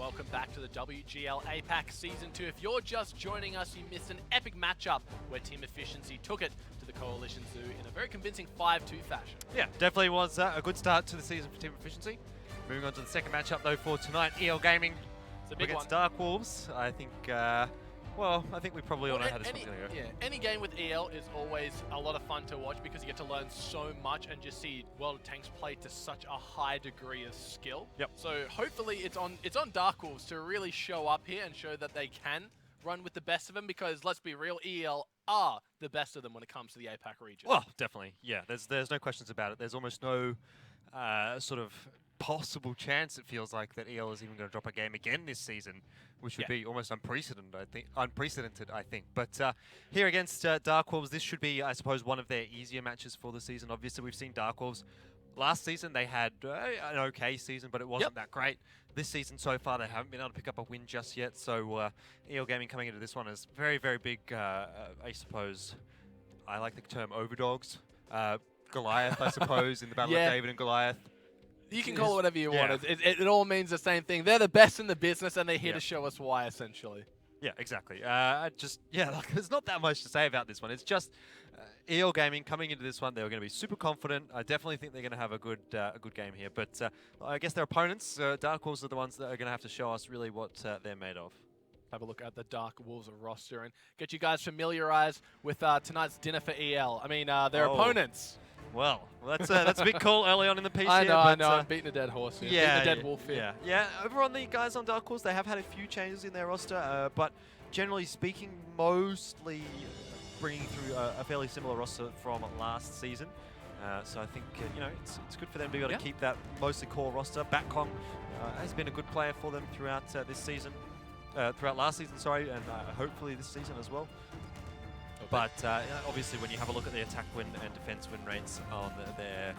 welcome back to the WGL APAC Season 2. If you're just joining us, you missed an epic matchup where Team Efficiency took it to the Coalition Zoo in a very convincing 5-2 fashion. Yeah, definitely was a good start to the season for Team Efficiency. Moving on to the second matchup though for tonight, Wargaming against DarkWolves. I think, I think we probably all know how this one's going to go. Yeah, any game with EL is always a lot of fun to watch because you get to learn so much and just see World of Tanks play to such a high degree of skill. Yep. So hopefully it's on DarkWolves to really show up here and show that they can run with the best of them, because let's be real, EL are the best of them when it comes to the APAC region. Well, definitely, yeah. There's no questions about it. There's almost no sort of possible chance, it feels like, that EL is even going to drop a game again this season, which would be almost unprecedented, I think. But here against DarkWolves, this should be, I suppose, one of their easier matches for the season. Obviously, we've seen DarkWolves last season. They had an okay season, but it wasn't that great. This season so far, they haven't been able to pick up a win just yet. So Wargaming coming into this one is very, very big, I suppose. I like the term overdogs. Goliath, I suppose, in the Battle of David and Goliath. You can call it whatever you want. It all means the same thing. They're the best in the business, and they're here to show us why, essentially. Yeah, exactly. Like, there's not that much to say about this one. It's just Wargaming coming into this one, they were going to be super confident. I definitely think they're going to have a good game here. But I guess their opponents, DarkWolves, are the ones that are going to have to show us really what they're made of. Have a look at the DarkWolves roster and get you guys familiarized with tonight's dinner for EL. I mean, their opponents. Well, that's a big call early on in the piece. I know. I'm beating a dead horse here. Yeah, beating a dead wolf here. Yeah. Over on the guys on DarkWolves, they have had a few changes in their roster, but generally speaking, mostly bringing through a fairly similar roster from last season. So I think it's good for them to be able to keep that mostly core roster. Batcom has been a good player for them throughout this season, throughout last season, sorry, and hopefully this season as well. But obviously, when you have a look at the attack win and defense win rates on their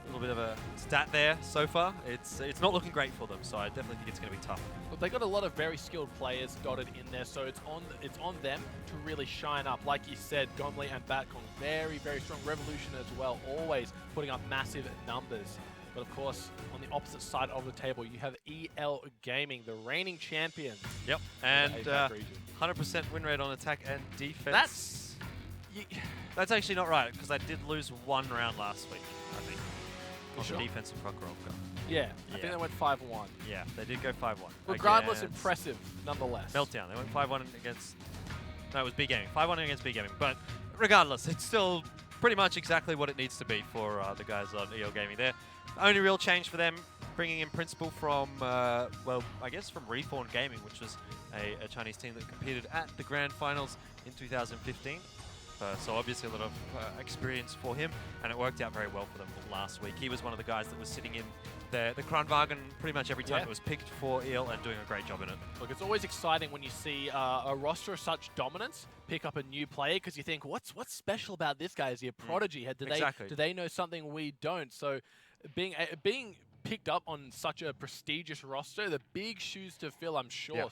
little bit of a stat there so far, it's not looking great for them. So I definitely think it's going to be tough. But they got a lot of very skilled players dotted in there, so it's on them to really shine up. Like you said, Gomley and Batcom, very, very strong. Revolution as well, always putting up massive numbers. But of course, on the opposite side of the table, you have EL Gaming, the reigning champions. Yep, and 100% win rate on attack and defense. That's actually not right, because I did lose one round last week, I think, on the defensive front row. Yeah, I think they went 5-1. Yeah, they did go 5-1. Regardless, impressive, nonetheless. Meltdown, they went 5-1 against... No, it was B Gaming. 5-1 against B Gaming. But regardless, it's still pretty much exactly what it needs to be for the guys on EL Gaming there. Only real change for them, bringing in Principal from, I guess from Reform Gaming, which was a Chinese team that competed at the Grand Finals in 2015. So obviously a lot of experience for him, and it worked out very well for them last week. He was one of the guys that was sitting in the Kranwagen pretty much every time it was picked for EL and doing a great job in it. Look, it's always exciting when you see a roster of such dominance pick up a new player, because you think, what's special about this guy? Is he a prodigy? Do they know something we don't? So being picked up on such a prestigious roster, the big shoes to fill, I'm sure.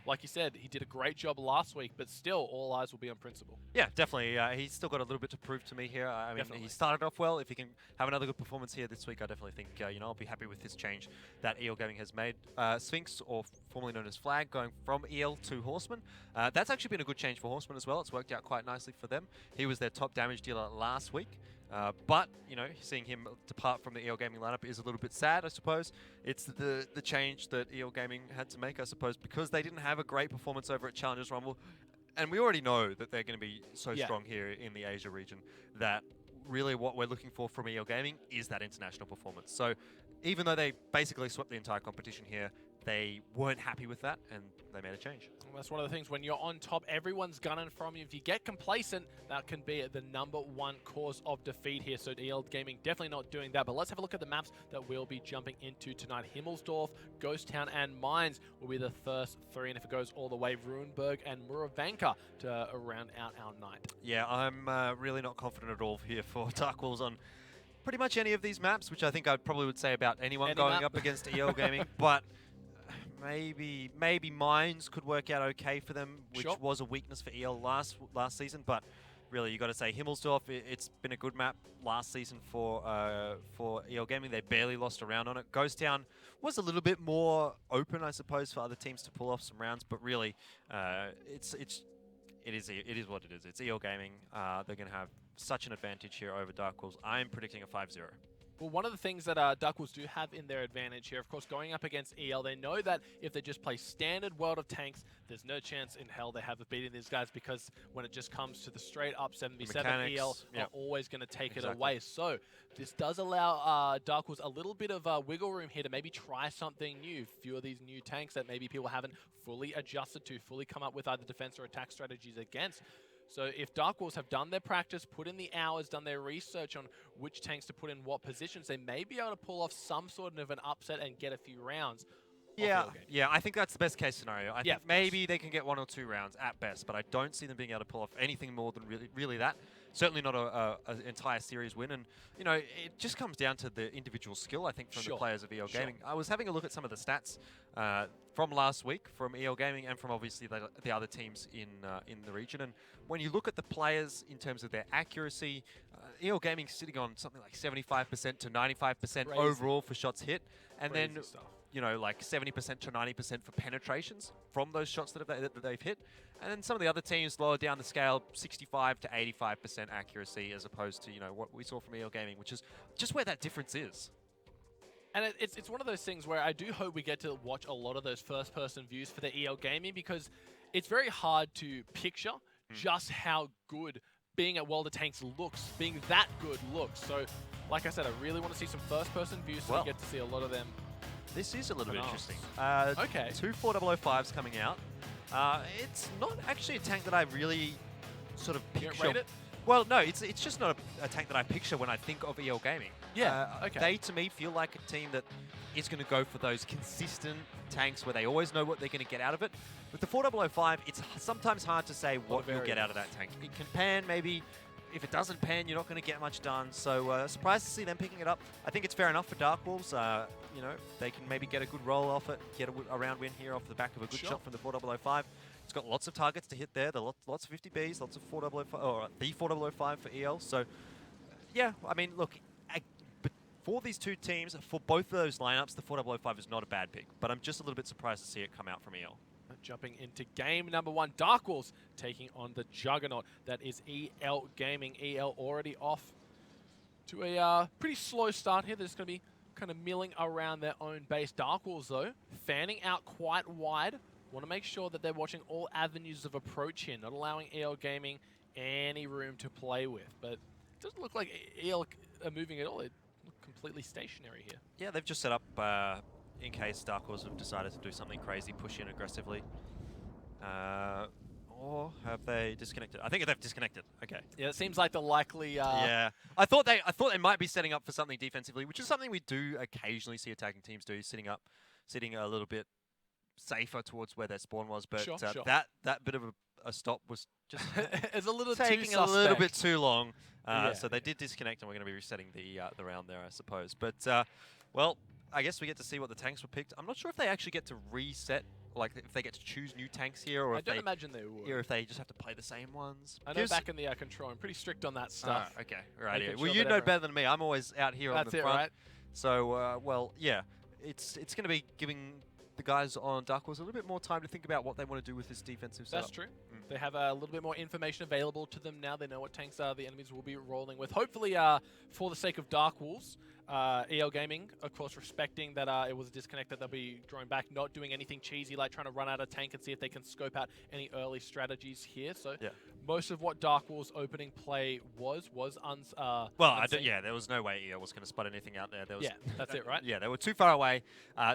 Like you said, he did a great job last week, but still, all eyes will be on Principal. Yeah, definitely. He's still got a little bit to prove to me here. I mean, he started off well. If he can have another good performance here this week, I definitely think, I'll be happy with this change that EL Gaming has made. Sphinx, or formerly known as Flag, going from EL to Horseman. That's actually been a good change for Horseman as well. It's worked out quite nicely for them. He was their top damage dealer last week. But, seeing him depart from the EL Gaming lineup is a little bit sad, I suppose. It's the change that EL Gaming had to make, I suppose, because they didn't have a great performance over at Challengers Rumble. And we already know that they're going to be so strong here in the Asia region that really what we're looking for from EL Gaming is that international performance. So even though they basically swept the entire competition here, they weren't happy with that, and they made a change. Well, that's one of the things. When you're on top, everyone's gunning from you. If you get complacent, that can be the #1 cause of defeat here. So EL Gaming definitely not doing that. But let's have a look at the maps that we'll be jumping into tonight. Himmelsdorf, Ghost Town, and Mines will be the first three. And if it goes all the way, Ruinberg and Muravanka to round out our night. Yeah, I'm really not confident at all here for DarkWolves on pretty much any of these maps, which I think I probably would say about anyone going up against EL Gaming. But maybe Mines could work out okay for them, which was a weakness for EL last season. But really, you got to say Himmelsdorf. It's been a good map last season for EL Gaming. They barely lost a round on it. Ghost Town was a little bit more open, I suppose, for other teams to pull off some rounds. But really, it is what it is. It's EL Gaming. They're going to have such an advantage here over DarkWolves. I'm predicting a 5-0. Well, one of the things that DarkWolves do have in their advantage here, of course, going up against EL, they know that if they just play standard World of Tanks, there's no chance in hell they have of beating these guys, because when it just comes to the straight up 7v7, EL are always going to take it away. So this does allow DarkWolves a little bit of wiggle room here to maybe try something new. A few of these new tanks that maybe people haven't fully adjusted to, fully come up with either defense or attack strategies against. So if DarkWolves have done their practice, put in the hours, done their research on which tanks to put in what positions, they may be able to pull off some sort of an upset and get a few rounds. Yeah, I think that's the best case scenario. I think maybe they can get 1 or 2 rounds at best, but I don't see them being able to pull off anything more than really that. Certainly not an entire series win, and you know, it just comes down to the individual skill, I think, from the players of EL Gaming. I was having a look at some of the stats from last week from EL Gaming and from obviously the other teams in the region, and when you look at the players in terms of their accuracy, EL Gaming sitting on something like 75% to 95% overall for shots hit, and then you know, like 70% to 90% for penetrations from those shots that they've hit. And then some of the other teams lower down the scale, 65 to 85% accuracy, as opposed to, you know, what we saw from EL Gaming, which is just where that difference is. And it's one of those things where I do hope we get to watch a lot of those first-person views for the EL Gaming, because it's very hard to picture just how good being at World of Tanks looks, being that good looks. So, like I said, I really want to see some first-person views, so we get to see a lot of them. This is a little bit interesting. Okay. 2 4005s coming out. It's not actually a tank that I really sort of picture. You don't rate it? Well, no, it's just not a tank that I picture when I think of EL Gaming. Yeah, okay. They, to me, feel like a team that is going to go for those consistent tanks where they always know what they're going to get out of it. With the 4005, it's sometimes hard to say what you'll get out of that tank. It can pan, maybe. If it doesn't pan, you're not going to get much done. So surprised to see them picking it up. I think it's fair enough for DarkWolves. You know, they can maybe get a good roll off it, get a round win here off the back of a good shot from the 4005. It's got lots of targets to hit there. There are lots of 50Bs, lots of 4005, or the 4005 for EL. So, yeah, I mean, look, but for these two teams, for both of those lineups, the 4005 is not a bad pick. But I'm just a little bit surprised to see it come out from EL. Jumping into game number 1, DarkWolves taking on the Juggernaut. That is EL Gaming. EL already off to a pretty slow start here. They're just going to be kind of milling around their own base. DarkWolves, though, fanning out quite wide. Want to make sure that they're watching all avenues of approach here, not allowing EL Gaming any room to play with. But it doesn't look like EL are moving at all. They look completely stationary here. Yeah, they've just set up in case DarkWolves have decided to do something crazy, push in aggressively. Or have they disconnected? I think they've disconnected. Okay. Yeah, it seems like the likely... yeah. I thought they might be setting up for something defensively, which is something we do occasionally see attacking teams do, sitting a little bit safer towards where their spawn was. But that bit of a stop was just it's a little taking a little bit too long. So they did disconnect, and we're going to be resetting the round there, I suppose. But, well... I guess we get to see what the tanks were picked. I'm not sure if they actually get to reset, like if they get to choose new tanks here, or I don't imagine they would. Or if they just have to play the same ones. I know back in the control, I'm pretty strict on that stuff. Okay, right. Well, you know better than me. I'm always out here on the front. Right? So, well, yeah, it's going to be giving the guys on DarkWolves a little bit more time to think about what they want to do with this defensive setup. That's true. They have a little bit more information available to them now. They know what tanks the enemies will be rolling with. Hopefully, for the sake of DarkWolves, EL Gaming, of course, respecting that it was disconnected, they'll be drawing back, not doing anything cheesy like trying to run out a tank and see if they can scope out any early strategies here. So most of what DarkWolves' opening play was yeah, there was no way EL was going to spot anything out there. Yeah, that's it, right? Yeah, they were too far away.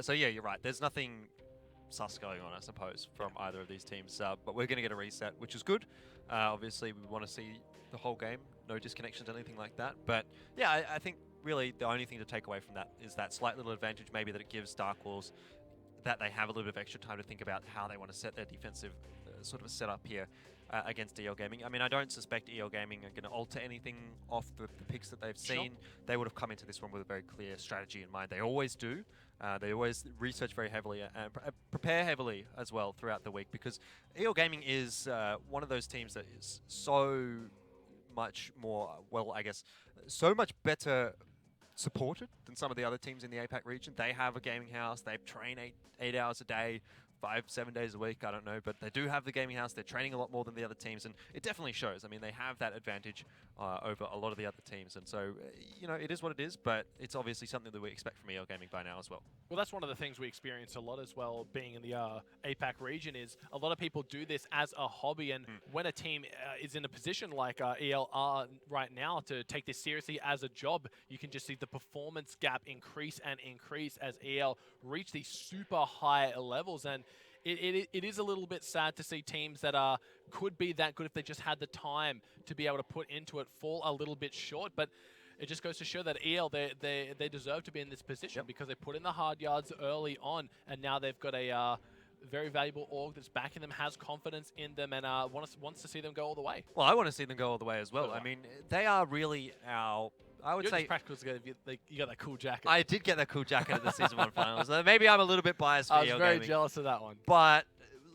So yeah, you're right. There's nothing sus going on, I suppose, from either of these teams. But we're going to get a reset, which is good. Obviously, we want to see the whole game, no disconnections, anything like that. But yeah, I think really the only thing to take away from that is that slight little advantage maybe that it gives DarkWolves, that they have a little bit of extra time to think about how they want to set their defensive sort of setup here against EL Gaming. I mean, I don't suspect EL Gaming are going to alter anything off the picks that they've seen. They would have come into this one with a very clear strategy in mind. They always do. They always research very heavily and prepare heavily as well throughout the week, because EL Gaming is one of those teams that is so much more, well, I guess, so much better supported than some of the other teams in the APAC region. They have a gaming house. They train eight hours a day, 5-7 days a week, I don't know, but they do have the gaming house. They're training a lot more than the other teams, and it definitely shows. I mean, they have that advantage over a lot of the other teams, and so, you know, it is what it is, but it's obviously something that we expect from EL Gaming by now as well. Well, that's one of the things we experience a lot as well, being in the APAC region, is a lot of people do this as a hobby, and when a team is in a position like EL are right now to take this seriously as a job, you can just see the performance gap increase and increase as EL reach these super high levels, and it is a little bit sad to see teams that could be that good if they just had the time to be able to put into it fall a little bit short, but it just goes to show that EL, they deserve to be in this position because they put in the hard yards early on, and now they've got a very valuable org that's backing them, has confidence in them, and wants to see them go all the way. Well, I want to see them go all the way as well. I mean, they are really our... I would say practical you got that cool jacket. I did get that cool jacket at the Season 1 finals. Maybe I'm a little bit biased for EL Gaming. I was very jealous of that one. But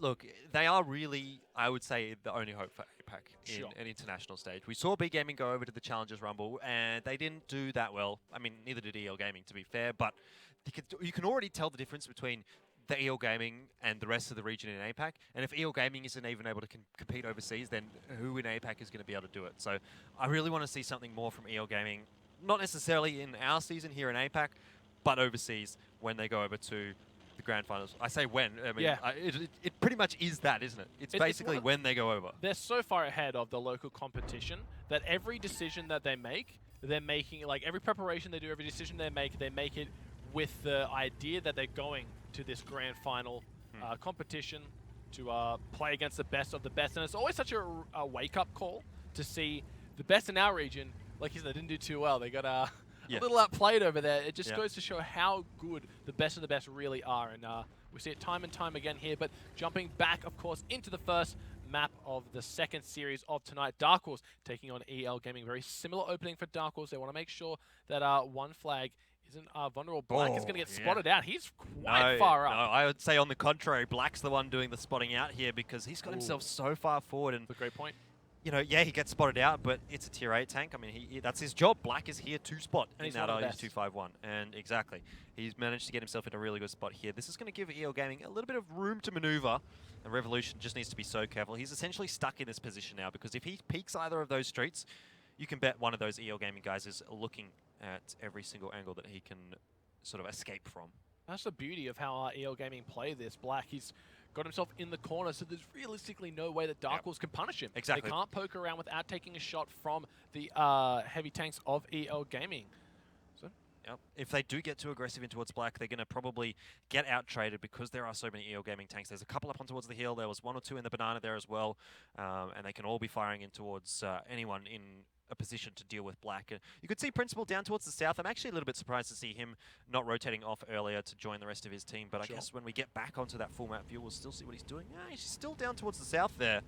look, they are really, I would say, the only hope for APAC in an international stage. We saw B Gaming go over to the Challengers Rumble, and they didn't do that well. I mean, neither did EL Gaming, to be fair, but you can already tell the difference between the EL Gaming and the rest of the region in APAC. And if EL Gaming isn't even able to compete overseas, then who in APAC is going to be able to do it? So I really want to see something more from EL Gaming, not necessarily in our season here in APAC, but overseas when they go over to the grand finals. I say when. I mean, it pretty much is that, isn't it? It's basically when they go over. They're so far ahead of the local competition that every decision that they make, they're making, like every preparation they do, every decision they make it with the idea that they're going to this grand final competition to play against the best of the best. And it's always such a wake-up call to see the best in our region. Like you said, they didn't do too well. They got a little outplayed over there. It just goes to show how good the best of the best really are. And we see it time and time again here. But jumping back, of course, into the first map of the second series of tonight, DarkWolves taking on EL Gaming. Very similar opening for DarkWolves. They want to make sure that one flag isn't vulnerable. Black is going to get spotted out. He's quite far up. No, I would say on the contrary, Black's the one doing the spotting out here because he's got himself so far forward. And that's a great point. You know, yeah, he gets spotted out, but it's a tier 8 tank. I mean, that's his job. Black is here to spot and in that IU's 251. And exactly, he's managed to get himself in a really good spot here. This is going to give EL Gaming a little bit of room to maneuver. And Revolution just needs to be so careful. He's essentially stuck in this position now because if he peeks either of those streets, you can bet one of those EL Gaming guys is looking at every single angle that he can sort of escape from. That's the beauty of how EL Gaming play this. Black, he's got himself in the corner, so there's realistically no way that DarkWolves can punish him. Exactly. They can't poke around without taking a shot from the heavy tanks of EL Gaming. So, if they do get too aggressive in towards Black, they're going to probably get out-traded because there are so many EL Gaming tanks. There's a couple up on towards the hill. There was one or two in the banana there as well, and they can all be firing in towards anyone in a position to deal with Black. You could see Principal down towards the south. I'm actually a little bit surprised to see him not rotating off earlier to join the rest of his team, but I guess when we get back onto that full map view, we'll still see what he's doing. Yeah, he's still down towards the south there.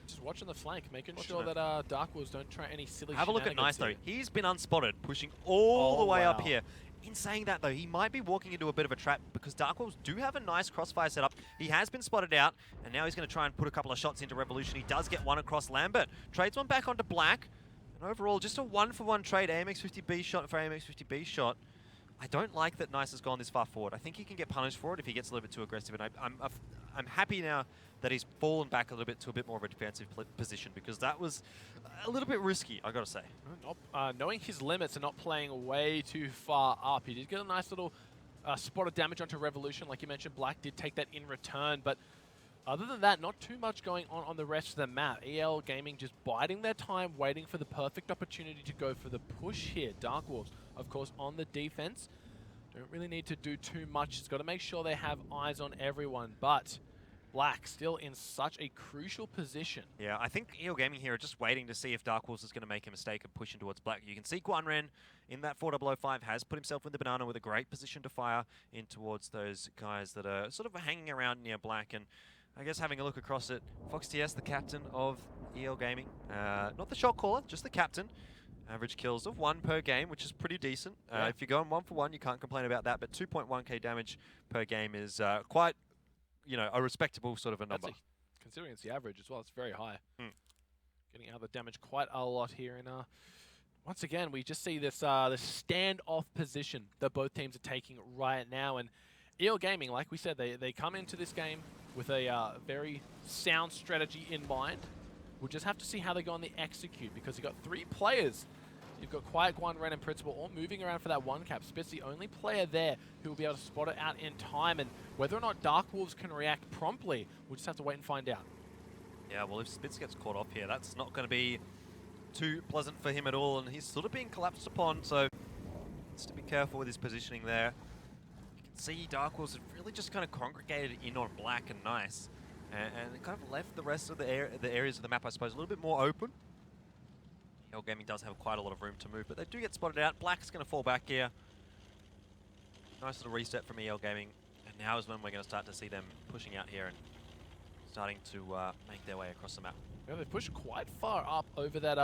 Just watching the flank, making sure that DarkWolves don't try any silly Have a look at Nice, though. He's been unspotted, pushing all the way up here. In saying that, though, he might be walking into a bit of a trap because DarkWolves do have a nice crossfire setup. He has been spotted out, and now he's going to try and put a couple of shots into Revolution. He does get one across Lambert. Trades one back onto Black. And overall, just a 1-for-1 trade. AMX50B shot for AMX50B shot. I don't like that Nice has gone this far forward. I think he can get punished for it if he gets a little bit too aggressive. And I'm happy now that he's fallen back a little bit to a bit more of a defensive position because that was a little bit risky, I got to say. Knowing his limits and not playing way too far up, he did get a nice little spot of damage onto Revolution. Like you mentioned, Black did take that in return, but other than that, not too much going on the rest of the map. EL Gaming just biding their time, waiting for the perfect opportunity to go for the push here. DarkWolves, of course, on the defense. Don't really need to do too much. It's got to make sure they have eyes on everyone, but Black still in such a crucial position. Yeah, I think EL Gaming here are just waiting to see if DarkWolves is going to make a mistake and push in towards Black. You can see Guanren in that 4005 has put himself in the banana with a great position to fire in towards those guys that are sort of hanging around near Black. And I guess having a look across it, Fox TS, the captain of EL Gaming, not the shot caller, just the captain. Average kills of 1 per game, which is pretty decent. If you're going 1-for-1, you can't complain about that. But 2.1k damage per game is quite, you know, a respectable sort of a number. Considering it's the average as well, it's very high. Getting out of the damage quite a lot here. And once again, we just see this standoff position that both teams are taking right now. And EL Gaming, like we said, they come into this game with a very sound strategy in mind. We'll just have to see how they go on the execute, because you've got 3 players. You've got Quiet, Guan, Ren, and Principal all moving around for that 1 cap. Spit's the only player there who will be able to spot it out in time, and whether or not DarkWolves can react promptly, we'll just have to wait and find out. Yeah, well, if Spitz gets caught off here, that's not going to be too pleasant for him at all, and he's sort of being collapsed upon, so just to be careful with his positioning there. You can see DarkWolves have really just kind of congregated in on Black and Nice, and it kind of left the rest of the areas of the map, I suppose, a little bit more open. EL Gaming does have quite a lot of room to move, but they do get spotted out. Black's going to fall back here. Nice little reset from EL Gaming, and now is when we're going to start to see them pushing out here and starting to make their way across the map. Yeah, they've pushed quite far up over that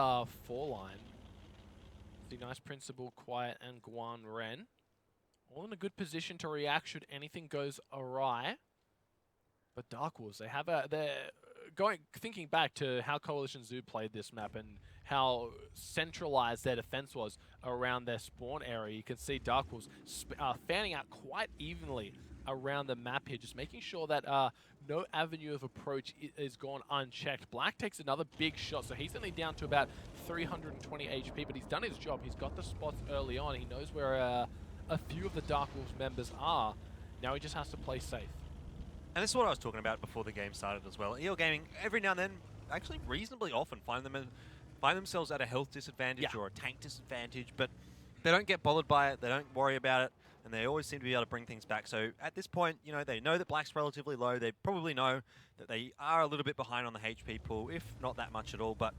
4 line. The Nice, Principal, Quiet, and Guan Ren all in a good position to react should anything goes awry. But DarkWolves, they're thinking back to how Coalition Zoo played this map and how centralized their defense was around their spawn area. You can see DarkWolves fanning out quite evenly around the map here, just making sure that no avenue of approach is gone unchecked. Black takes another big shot, so he's only down to about 320 HP, but he's done his job. He's got the spots early on. He knows where a few of the DarkWolves members are. Now he just has to play safe. And this is what I was talking about before the game started as well. EL Gaming, every now and then, actually reasonably often, find themselves at a health disadvantage or a tank disadvantage, but they don't get bothered by it, they don't worry about it, and they always seem to be able to bring things back. So at this point, you know, they know that Black's relatively low. They probably know that they are a little bit behind on the HP pool, if not that much at all, but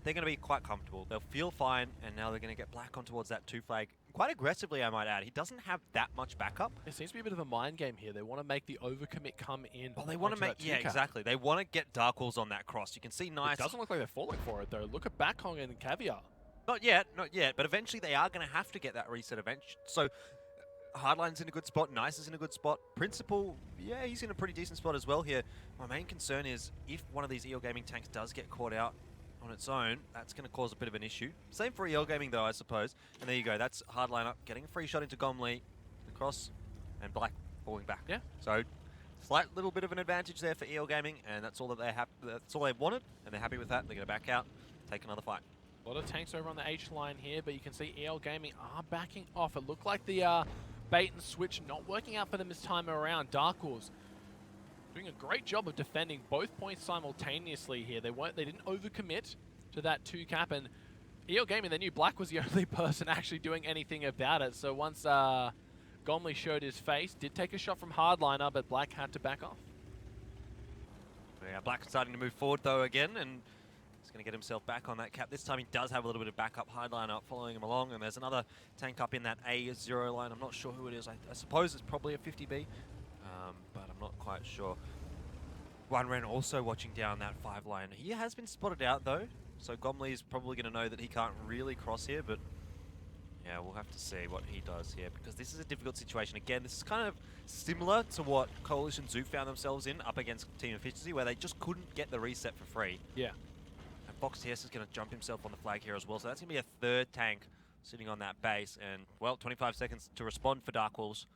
they're going to be quite comfortable. They'll feel fine, and now they're going to get Black on towards that 2 flag. Quite aggressively, I might add. He doesn't have that much backup. There seems to be a bit of a mind game here. They want to make the overcommit come in. Well, they want to make, yeah, exactly. They want to get DarkWolves on that cross. You can see Nice. It doesn't look like they're falling for it, though. Look at Backhong and Caviar. Not yet, but eventually they are going to have to get that reset eventually. So Hardline's in a good spot, Nice is in a good spot. Principal, yeah, he's in a pretty decent spot as well here. My main concern is if one of these EL Gaming tanks does get caught out on its own, that's going to cause a bit of an issue. Same for EL Gaming though, I suppose. And there you go, that's Hardline up, getting a free shot into Gomli, across, and Black falling back. Yeah. So slight little bit of an advantage there for EL Gaming, and that's all that that's all they wanted, and they're happy with that. They're going to back out, take another fight. A lot of tanks over on the H line here, but you can see EL Gaming are backing off. It looked like the bait and switch not working out for them this time around. DarkWolves doing a great job of defending both points simultaneously here. They didn't overcommit to that 2 cap, and EL Gaming, they knew Black was the only person actually doing anything about it. So once Gomli showed his face, did take a shot from Hardliner, but Black had to back off. Yeah, Black's starting to move forward though again, and he's going to get himself back on that cap. This time he does have a little bit of backup. Hardliner following him along, and there's another tank up in that A0 line. I'm not sure who it is. I suppose it's probably a 50B. But I'm not quite sure. Guan Ren also watching down that 5 line. He has been spotted out though, so Gomli is probably going to know that he can't really cross here, but yeah, we'll have to see what he does here, because this is a difficult situation. Again, this is kind of similar to what Coalition Zoo found themselves in up against Team Efficiency, where they just couldn't get the reset for free. Yeah. And Fox TS is going to jump himself on the flag here as well, so that's going to be a 3rd tank sitting on that base, and well, 25 seconds to respond for DarkWolves.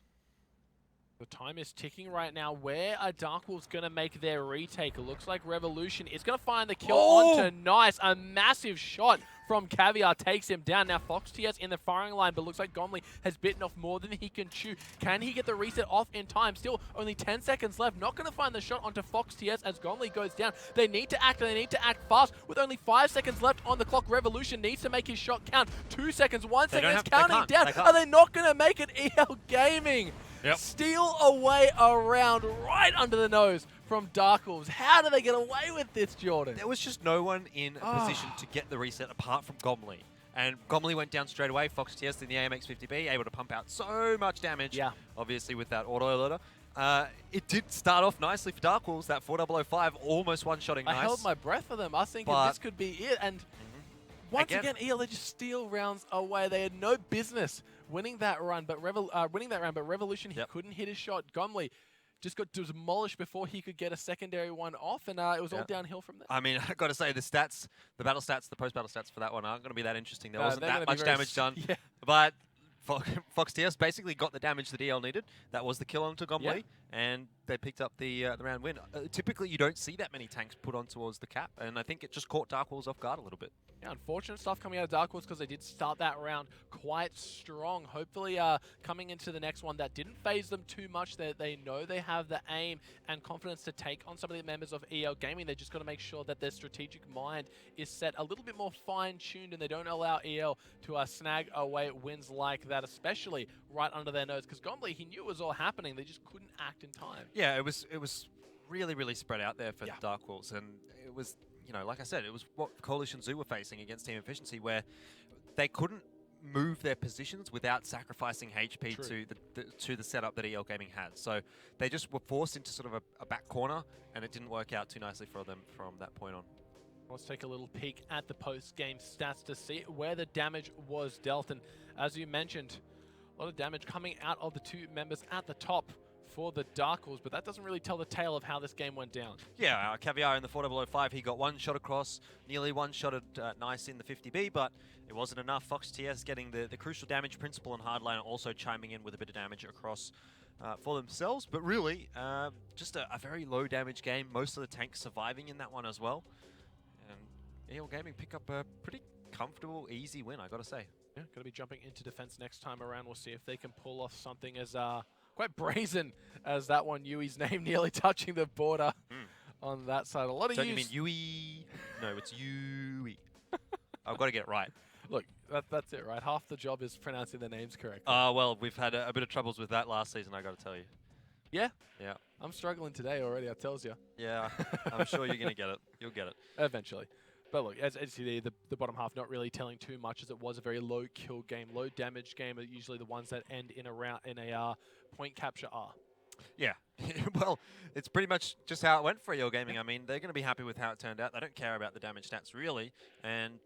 The time is ticking right now. Where are DarkWolves going to make their retake? It looks like Revolution is going to find the kill onto Nice. A massive shot from Caviar takes him down. Now Fox TS in the firing line, but looks like Gomli has bitten off more than he can chew. Can he get the reset off in time? Still only 10 seconds left. Not going to find the shot onto Fox TS as Gomli goes down. They need to act, and they need to act fast. With only 5 seconds left on the clock, Revolution needs to make his shot count. 2 seconds, 1 second, it's counting down. Are they not going to make it? EL Gaming steal away around right under the nose from DarkWolves. How do they get away with this, Jordan? There was just no one in a position to get the reset apart from Gomli. And Gomli went down straight away. Fox TS in the AMX-50B, able to pump out so much damage, obviously with that auto alerter. It did start off nicely for DarkWolves, that 4005, almost one-shotting Nice. I held my breath for them. I was thinking this could be it. And once again, EL, they just steal rounds away. They had no business winning that run, but Revolution, he couldn't hit his shot. Gomli just got demolished before he could get a secondary one off, and it was all downhill from there. I mean, I got to say, the stats, the battle stats, the post-battle stats for that one aren't going to be that interesting. There wasn't that much damage done, but Fox TS basically got the damage that EL needed. That was the kill onto Gomli, and they picked up the round win. Typically, you don't see that many tanks put on towards the cap, and I think it just caught DarkWolves off guard a little bit. Yeah, unfortunate stuff coming out of DarkWolves because they did start that round quite strong. Hopefully, coming into the next one, that didn't phase them too much. They know they have the aim and confidence to take on some of the members of EL Gaming. They just got to make sure that their strategic mind is set a little bit more fine-tuned, and they don't allow EL to snag away wins like that, especially right under their nose. Because Gomli, he knew it was all happening. They just couldn't act in time. Yeah, it was really, really spread out there for DarkWolves, and it was, you know, like I said, it was what Coalition Zoo were facing against Team Efficiency, where they couldn't move their positions without sacrificing HP to the setup that EL Gaming had. So they just were forced into sort of a back corner, and it didn't work out too nicely for them from that point on. Let's take a little peek at the post-game stats to see where the damage was dealt. And as you mentioned, a lot of damage coming out of the two members at the top for the DarkWolves, but that doesn't really tell the tale of how this game went down. Yeah, Caviar in the 4005, he got one shot across, nearly one shot at Nice in the 50B, but it wasn't enough. Fox TS getting the crucial damage. Principal and Hardliner also chiming in with a bit of damage across for themselves, but really just a very low damage game. Most of the tanks surviving in that one as well. And EL Gaming pick up a pretty comfortable, easy win, I gotta say. Yeah, gonna be jumping into defense next time around. We'll see if they can pull off something as quite brazen as that one, Yui's name nearly touching the border on that side. A lot of Don't you mean Yui? No, it's Yui. I've got to get it right. Look, that's it, right? Half the job is pronouncing the names correctly. Well, we've had a bit of troubles with that last season, I got to tell you. Yeah? Yeah. I'm struggling today already, I tells you. Yeah, I'm sure you're going to get it. You'll get it. Eventually. But look, as you see, the bottom half not really telling too much, as it was a very low kill game, low damage game. Are usually the ones that end in a point capture are. Yeah, well, it's pretty much just how it went for EL Gaming. I mean, they're going to be happy with how it turned out. They don't care about the damage stats really, and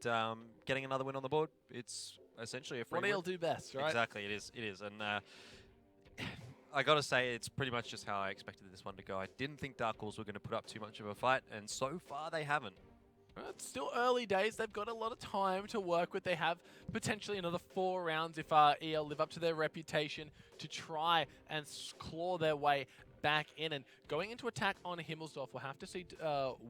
getting another win on the board, it's essentially a free win. What EL do best, right? Exactly, it is, and I got to say, it's pretty much just how I expected this one to go. I didn't think DarkWolves were going to put up too much of a fight, and so far they haven't. It's still early days. They've got a lot of time to work with. They have potentially another 4 rounds if EL live up to their reputation to try and claw their way back in. And going into attack on Himmelsdorf, we'll have to see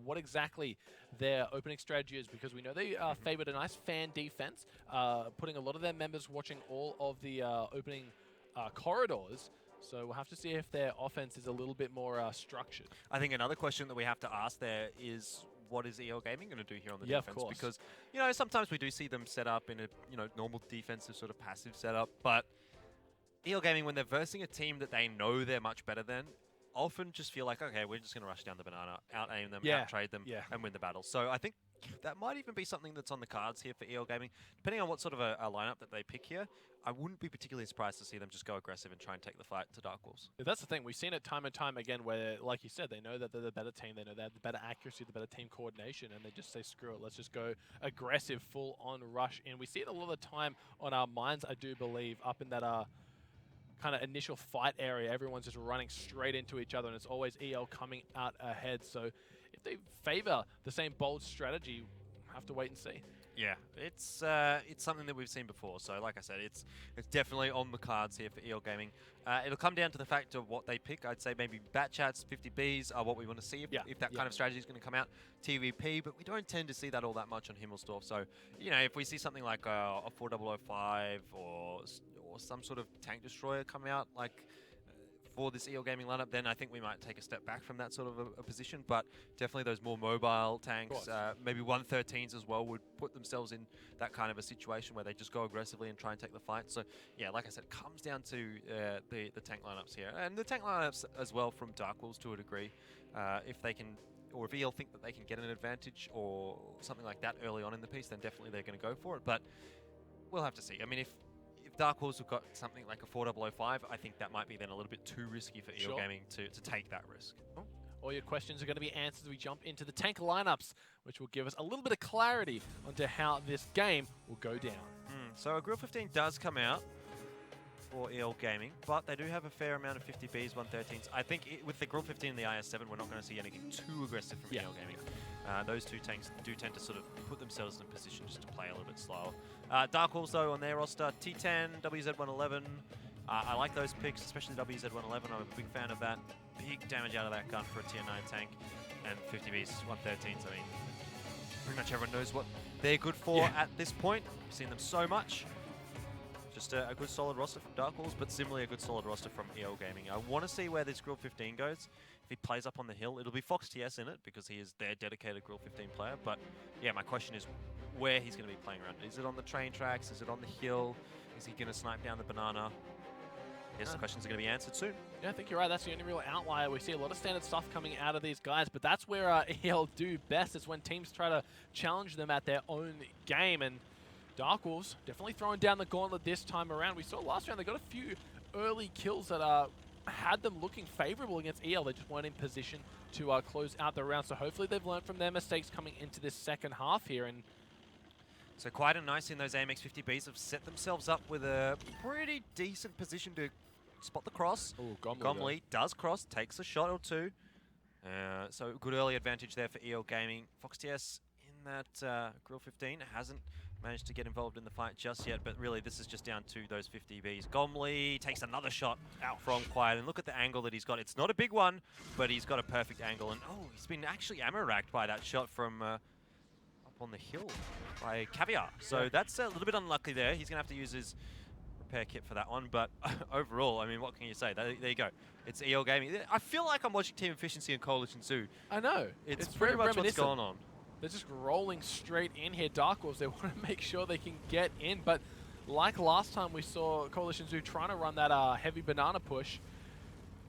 what exactly their opening strategy is, because we know they favored a nice fan defense, putting a lot of their members watching all of the opening corridors. So we'll have to see if their offense is a little bit more structured. I think another question that we have to ask there is, what is EL Gaming going to do here on the defense? Of course. Because, you know, sometimes we do see them set up in a, you know, normal defensive sort of passive setup, but EL Gaming, when they're versing a team that they know they're much better than, often just feel like, okay, we're just going to rush down the banana, out-aim them, out-trade them, and win the battle. So I think that might even be something that's on the cards here for EL Gaming. Depending on what sort of a lineup that they pick here, I wouldn't be particularly surprised to see them just go aggressive and try and take the fight to DarkWolves. That's the thing. We've seen it time and time again where, like you said, they know that they're the better team. They know they have the better accuracy, the better team coordination, and they just say, screw it, let's just go aggressive, full-on rush in. We see it a lot of the time on our mines, I do believe, up in that kind of initial fight area. Everyone's just running straight into each other, and it's always EL coming out ahead. So if they favor the same bold strategy, we'll have to wait and see. Yeah, it's something that we've seen before. So like I said, it's definitely on the cards here for EL Gaming. It'll come down to the fact of what they pick. I'd say maybe Bat Chats, 50Bs are what we want to see if that kind of strategy is going to come out. TVP, but we don't tend to see that all that much on Himmelsdorf. So, you know, if we see something like a 4005 or some sort of tank destroyer come out, like for this EL Gaming lineup, then I think we might take a step back from that sort of a position. But definitely those more mobile tanks, maybe 113s as well, would put themselves in that kind of a situation where they just go aggressively and try and take the fight. So yeah, like I said, it comes down to the tank lineups here, and the tank lineups as well from DarkWolves to a degree. If they can, or if EL think that they can get an advantage or something like that early on in the piece, then definitely they're going to go for it. But we'll have to see. I mean, if DarkWolves have got something like a 4005, I think that might be then a little bit too risky for EL Gaming to take that risk. All your questions are going to be answered as we jump into the tank lineups, which will give us a little bit of clarity onto how this game will go down. So a Grill 15 does come out. for EL Gaming, but they do have a fair amount of 50Bs, 113s. I think with the Grill 15 and the IS-7, we're not going to see anything too aggressive from EL Gaming. Those two tanks do tend to sort of put themselves in a position just to play a little bit slower. DarkWolves, though, on their roster, T10, WZ-111. I like those picks, especially WZ-111. I'm a big fan of that. Big damage out of that gun for a tier 9 tank. And 50Bs, 113s, I mean, pretty much everyone knows what they're good for at this point. We've seen them so much. Just a good solid roster from DarkWolves, but similarly a good solid roster from EL Gaming. I want to see where this Grill 15 goes. If he plays up on the hill, it'll be Fox TS in it because he is their dedicated Grill 15 player. But yeah, my question is where he's going to be playing around. Is it on the train tracks? Is it on the hill? Is he going to snipe down the banana? Yes, the questions are going to be answered soon. Yeah, I think you're right. That's the only real outlier. We see a lot of standard stuff coming out of these guys, but that's where EL do best. It's when teams try to challenge them at their own game, and DarkWolves definitely throwing down the gauntlet this time around. We saw last round they got a few early kills that had them looking favorable against EL. They just weren't in position to close out the round, so hopefully they've learned from their mistakes coming into this second half here. And so quite a nice in those AMX 50Bs have set themselves up with a pretty decent position to spot the cross. Ooh, Gomley does cross, takes a shot or two. So good early advantage there for EL Gaming. Fox TS in that Grill 15 hasn't managed to get involved in the fight just yet, but really this is just down to those 50Bs. Gomley takes another shot out from Quiet, and look at the angle that he's got. It's not a big one, but he's got a perfect angle, and oh, he's been actually ammo-racked by that shot from up on the hill by Caviar. So that's a little bit unlucky there. He's going to have to use his repair kit for that one, but overall, I mean, what can you say? There you go. It's EL Gaming. I feel like I'm watching Team Efficiency and Coalition Zoo. I know. It's pretty much what's going on. They're just rolling straight in here. DarkWolves, they want to make sure they can get in, but like last time we saw Coalition Zoo trying to run that heavy banana push,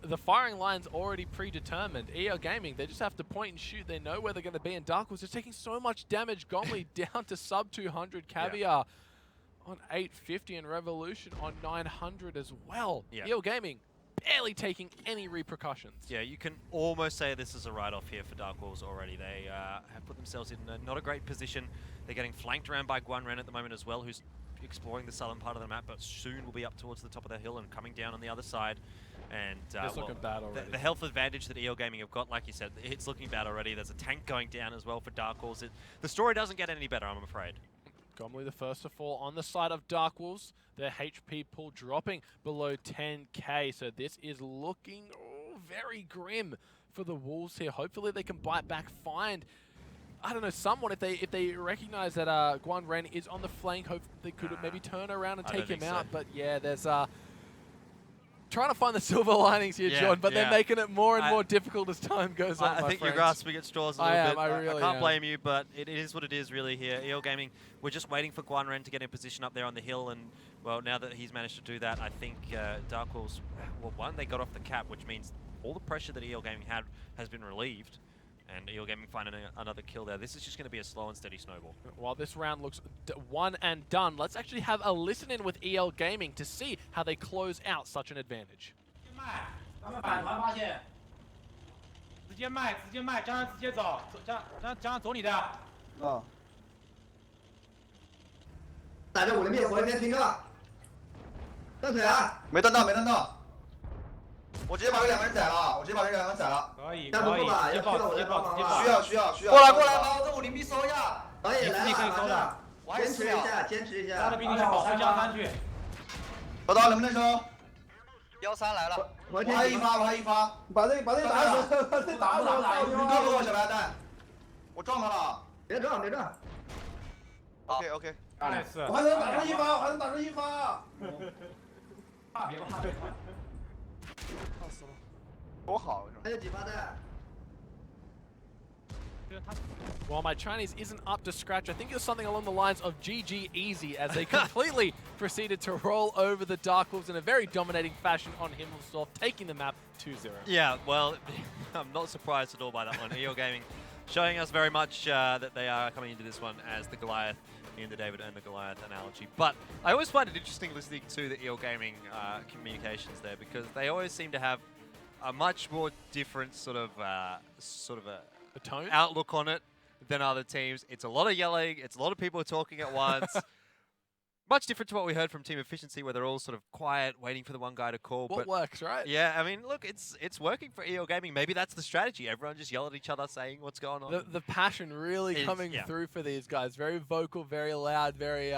the firing line's already predetermined. EL Gaming, they just have to point and shoot. They know where they're going to be, and DarkWolves is taking so much damage. Gomley down to sub 200. Caviar on 850 and Revolution on 900 as well. EL Gaming barely taking any repercussions. Yeah, you can almost say this is a write-off here for DarkWolves already. They have put themselves in not a great position. They're getting flanked around by Guanren at the moment as well, who's exploring the southern part of the map, but soon will be up towards the top of the hill and coming down on the other side. And it's looking bad already. The health advantage that EL Gaming have got, like you said, it's looking bad already. There's a tank going down as well for DarkWolves. The story doesn't get any better, I'm afraid. Gomley the first to fall on the side of DarkWolves. Their HP pool dropping below 10k. So this is looking very grim for the Wolves here. Hopefully they can bite back, find, I don't know, someone. If they recognize that Guanren is on the flank, hope they could maybe turn around and take him out. But yeah, there's trying to find the silver linings here, John, but they're making it more and more difficult as time goes on. I think you're grasping at straws a little bit. I really can't blame you, but it is what it is really here. EL Gaming, we're just waiting for Guanren to get in position up there on the hill, and well, now that he's managed to do that, I think DarkWolves, well, one, they got off the cap, which means all the pressure that EL Gaming had has been relieved. And EL Gaming finding another kill there. This is just going to be a slow and steady snowball. While this round looks one and done, let's actually have a listen in with EL Gaming to see how they close out such an advantage. 直接卖，张张直接走，张走你的。啊。打着我的灭火，先停着。断腿啊！没断到，没断到。我直接把这两个人宰了，可以，单独不把，要需要我的帮忙吗？需要。过来，把我这50B收一下。导演来了，坚持一下。他的兵力是保持加3去。小刀能不能收？13来了，我还一发，把这打死，这打死，你告诉我小白蛋，我撞他了，别撞。OK， 我还能打上一发，别怕。怕死了，多好！还有几发弹。 While my Chinese isn't up to scratch, I think it was something along the lines of GG easy as they completely proceeded to roll over the DarkWolves in a very dominating fashion on Himmelsdorf, taking the map 2-0. Yeah, well, I'm not surprised at all by that one. EL Gaming showing us very much that they are coming into this one as the Goliath in the David and the Goliath analogy. But I always find it interesting listening to the EL Gaming communications there, because they always seem to have a much more different sort of a tone outlook on it than other teams. It's a lot of yelling. It's a lot of people talking at once. Much different to what we heard from Team Efficiency, where they're all sort of quiet, waiting for the one guy to call. What works, right? Yeah, I mean, look, it's working for EO Gaming. Maybe that's the strategy. Everyone just yell at each other, saying what's going on. The passion really coming through for these guys. Very vocal, very loud, very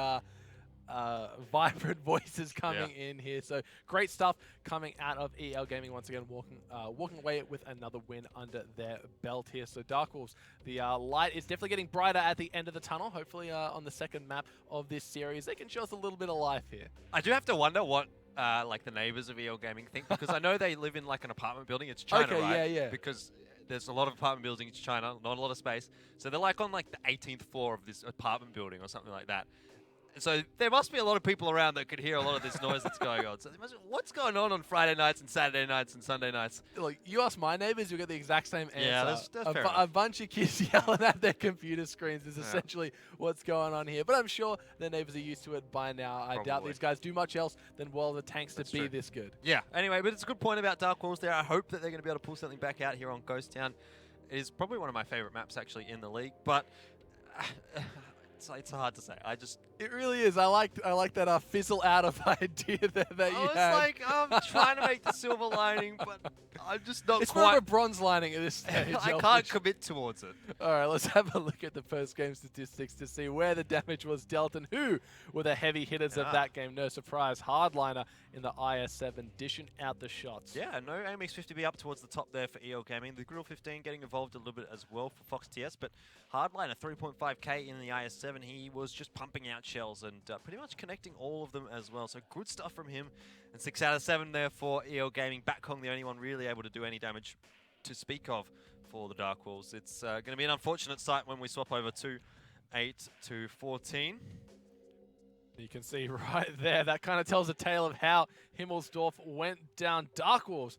vibrant voices coming in here. So great stuff coming out of EL Gaming once again, walking away with another win under their belt here. So DarkWolves, the light is definitely getting brighter at the end of the tunnel. Hopefully on the second map of this series, they can show us a little bit of life here. I do have to wonder what like the neighbors of EL Gaming think, because I know they live in like an apartment building. It's China, right? Yeah. Because there's a lot of apartment buildings in China, not a lot of space. So they're like on like the 18th floor of this apartment building or something like that. So there must be a lot of people around that could hear a lot of this noise that's going on. So what's going on Friday nights and Saturday nights and Sunday nights? Look, you ask my neighbors, you'll get the exact same answer. Yeah, that's fair enough. A bunch of kids yelling at their computer screens is essentially what's going on here. But I'm sure their neighbors are used to it by now. I doubt these guys do much else than World of Tanks to be this good. Yeah, anyway, but it's a good point about DarkWolves there. I hope that they're going to be able to pull something back out here on Ghost Town. It is probably one of my favorite maps actually in the league, but it's hard to say. It really is. I like that fizzle out of idea that you had. I was like, I'm trying to make the silver lining, but I'm just not it's quite. It's more of a bronze lining at this stage. I can't commit towards it. All right, let's have a look at the first game statistics to see where the damage was dealt and who were the heavy hitters of that game. No surprise, Hardliner in the IS-7 dishing out the shots. Yeah, no AMX 50B up towards the top there for EL Gaming. The Grill 15 getting involved a little bit as well for Fox TS, but Hardliner 3.5k in the IS-7. He was just pumping out shells and pretty much connecting all of them as well. So good stuff from him. And 6 out of 7 there for EL Gaming. Backong, the only one really able to do any damage to speak of for the DarkWolves. It's going to be an unfortunate sight when we swap over to 8 to 14. You can see right there, that kind of tells a tale of how Himmelsdorf went down. DarkWolves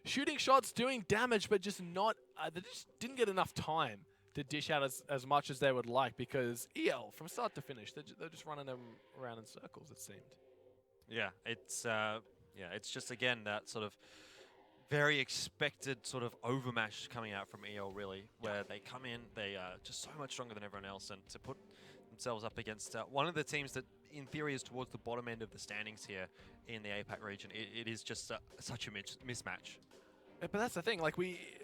shooting shots, doing damage, but just not, they just didn't get enough time to dish out as much as they would like, because EL, from start to finish, they're just running them around in circles, it seemed. Yeah, it's just, again, that sort of very expected sort of overmatch coming out from EL, really, where they come in, they are just so much stronger than everyone else, and to put themselves up against one of the teams that, in theory, is towards the bottom end of the standings here in the APAC region, it is just such a mismatch. But that's the thing, like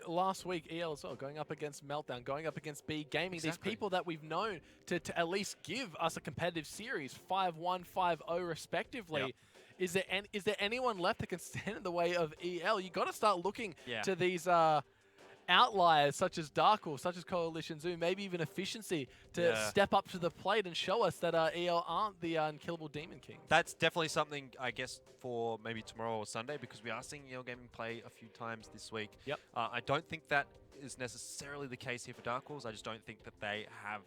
last week, EL as well, going up against Meltdown, going up against B Gaming, these people that we've known to at least give us a competitive series, 5-1, 5-0 respectively. Yep. Is there anyone left that can stand in the way of EL? You got to start looking to these outliers such as DarkWolves, such as Coalition Zoo, maybe even Efficiency to step up to the plate and show us that EL aren't the unkillable Demon Kings. That's definitely something, I guess, for maybe tomorrow or Sunday, because we are seeing EL Gaming play a few times this week. Yep. I don't think that is necessarily the case here for DarkWolves. I just don't think that they have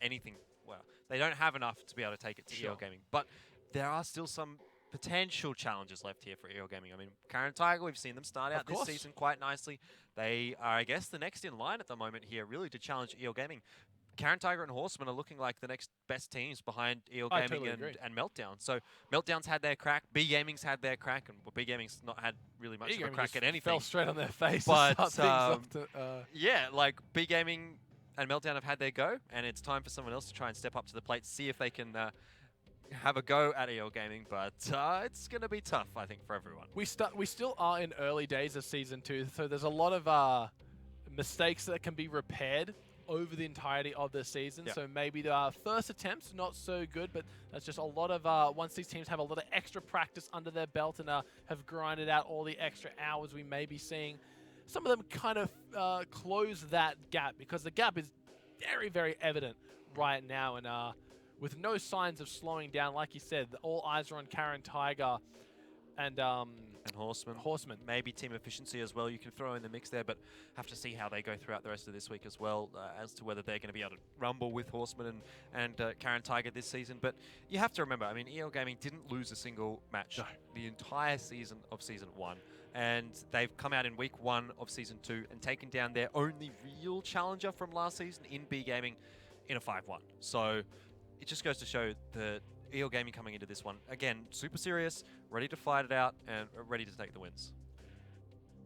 anything. Well, they don't have enough to be able to take it to EL Gaming. But there are still some potential challenges left here for EL Gaming. I mean, Karen Tiger, we've seen them start out this season quite nicely. They are, I guess, the next in line at the moment here, really, to challenge EL Gaming. Karen Tiger and Horseman are looking like the next best teams behind EL Gaming and Meltdown. So Meltdown's had their crack, B Gaming's had their crack, and B Gaming's not had really much of a crack at anything. Fell straight on their face. But yeah, like B Gaming and Meltdown have had their go, and it's time for someone else to try and step up to the plate, see if they can have a go at EL Gaming, but it's going to be tough, I think, for everyone. We still are in early days of Season 2, so there's a lot of mistakes that can be repaired over the entirety of the season. So maybe the first attempts, not so good, but that's just a lot of, once these teams have a lot of extra practice under their belt and have grinded out all the extra hours, we may be seeing some of them kind of close that gap, because the gap is very, very evident right now, and with no signs of slowing down. Like you said, all eyes are on Karen Tiger and Horseman. Maybe Team Efficiency as well. You can throw in the mix there, but have to see how they go throughout the rest of this week as well, as to whether they're going to be able to rumble with Horseman and Karen Tiger this season. But you have to remember, I mean, EL Gaming didn't lose a single match the entire season of Season 1. And they've come out in Week 1 of Season 2 and taken down their only real challenger from last season in B Gaming in a 5-1. So it just goes to show that EL Gaming coming into this one, again, super serious, ready to fight it out, and ready to take the wins.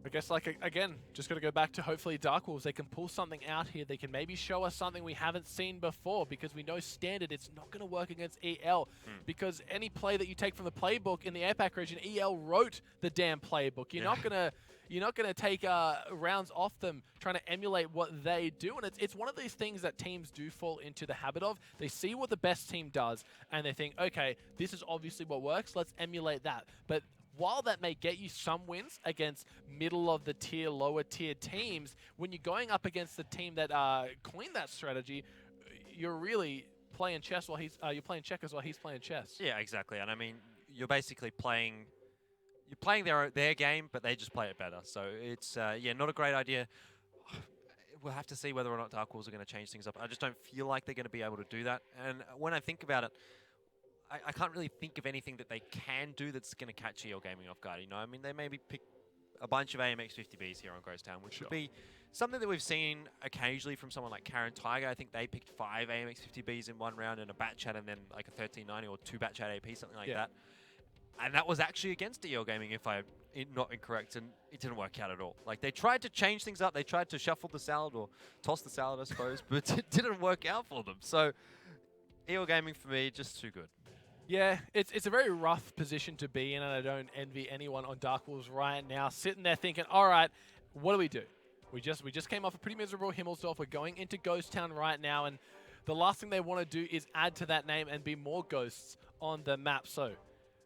I guess, like, again, just got to go back to hopefully DarkWolves. They can pull something out here. They can maybe show us something we haven't seen before, because we know standard, it's not going to work against EL. Because any play that you take from the playbook in the APAC region, EL wrote the damn playbook. You're not going to take rounds off them trying to emulate what they do. And it's one of these things that teams do fall into the habit of. They see what the best team does, and they think, okay, this is obviously what works. Let's emulate that. But while that may get you some wins against middle of the tier, lower tier teams, when you're going up against the team that coined that strategy, you're really playing chess while you're playing checkers while he's playing chess. Yeah, exactly. And I mean, you're basically playing their game, but they just play it better. So it's yeah, not a great idea. We'll have to see whether or not DarkWolves are going to change things up. I just don't feel like they're going to be able to do that. And when I think about it, I can't really think of anything that they can do that's going to catch EL Gaming off guard. You know, I mean, they maybe pick a bunch of AMX 50Bs here on Ghost Town, which would be something that we've seen occasionally from someone like Karen Tiger. I think they picked 5 AMX 50Bs in one round and a bat chat and then like a 1390 or 2 bat chat AP, something like that. And that was actually against EL Gaming, if I'm not incorrect, and it didn't work out at all. Like, they tried to change things up. They tried to shuffle the salad or toss the salad, I suppose, but it didn't work out for them. So EL Gaming, for me, just too good. Yeah, it's a very rough position to be in, and I don't envy anyone on DarkWolves right now, sitting there thinking, all right, what do we do? We just came off a pretty miserable Himmelsdorf. We're going into Ghost Town right now, and the last thing they want to do is add to that name and be more ghosts on the map. So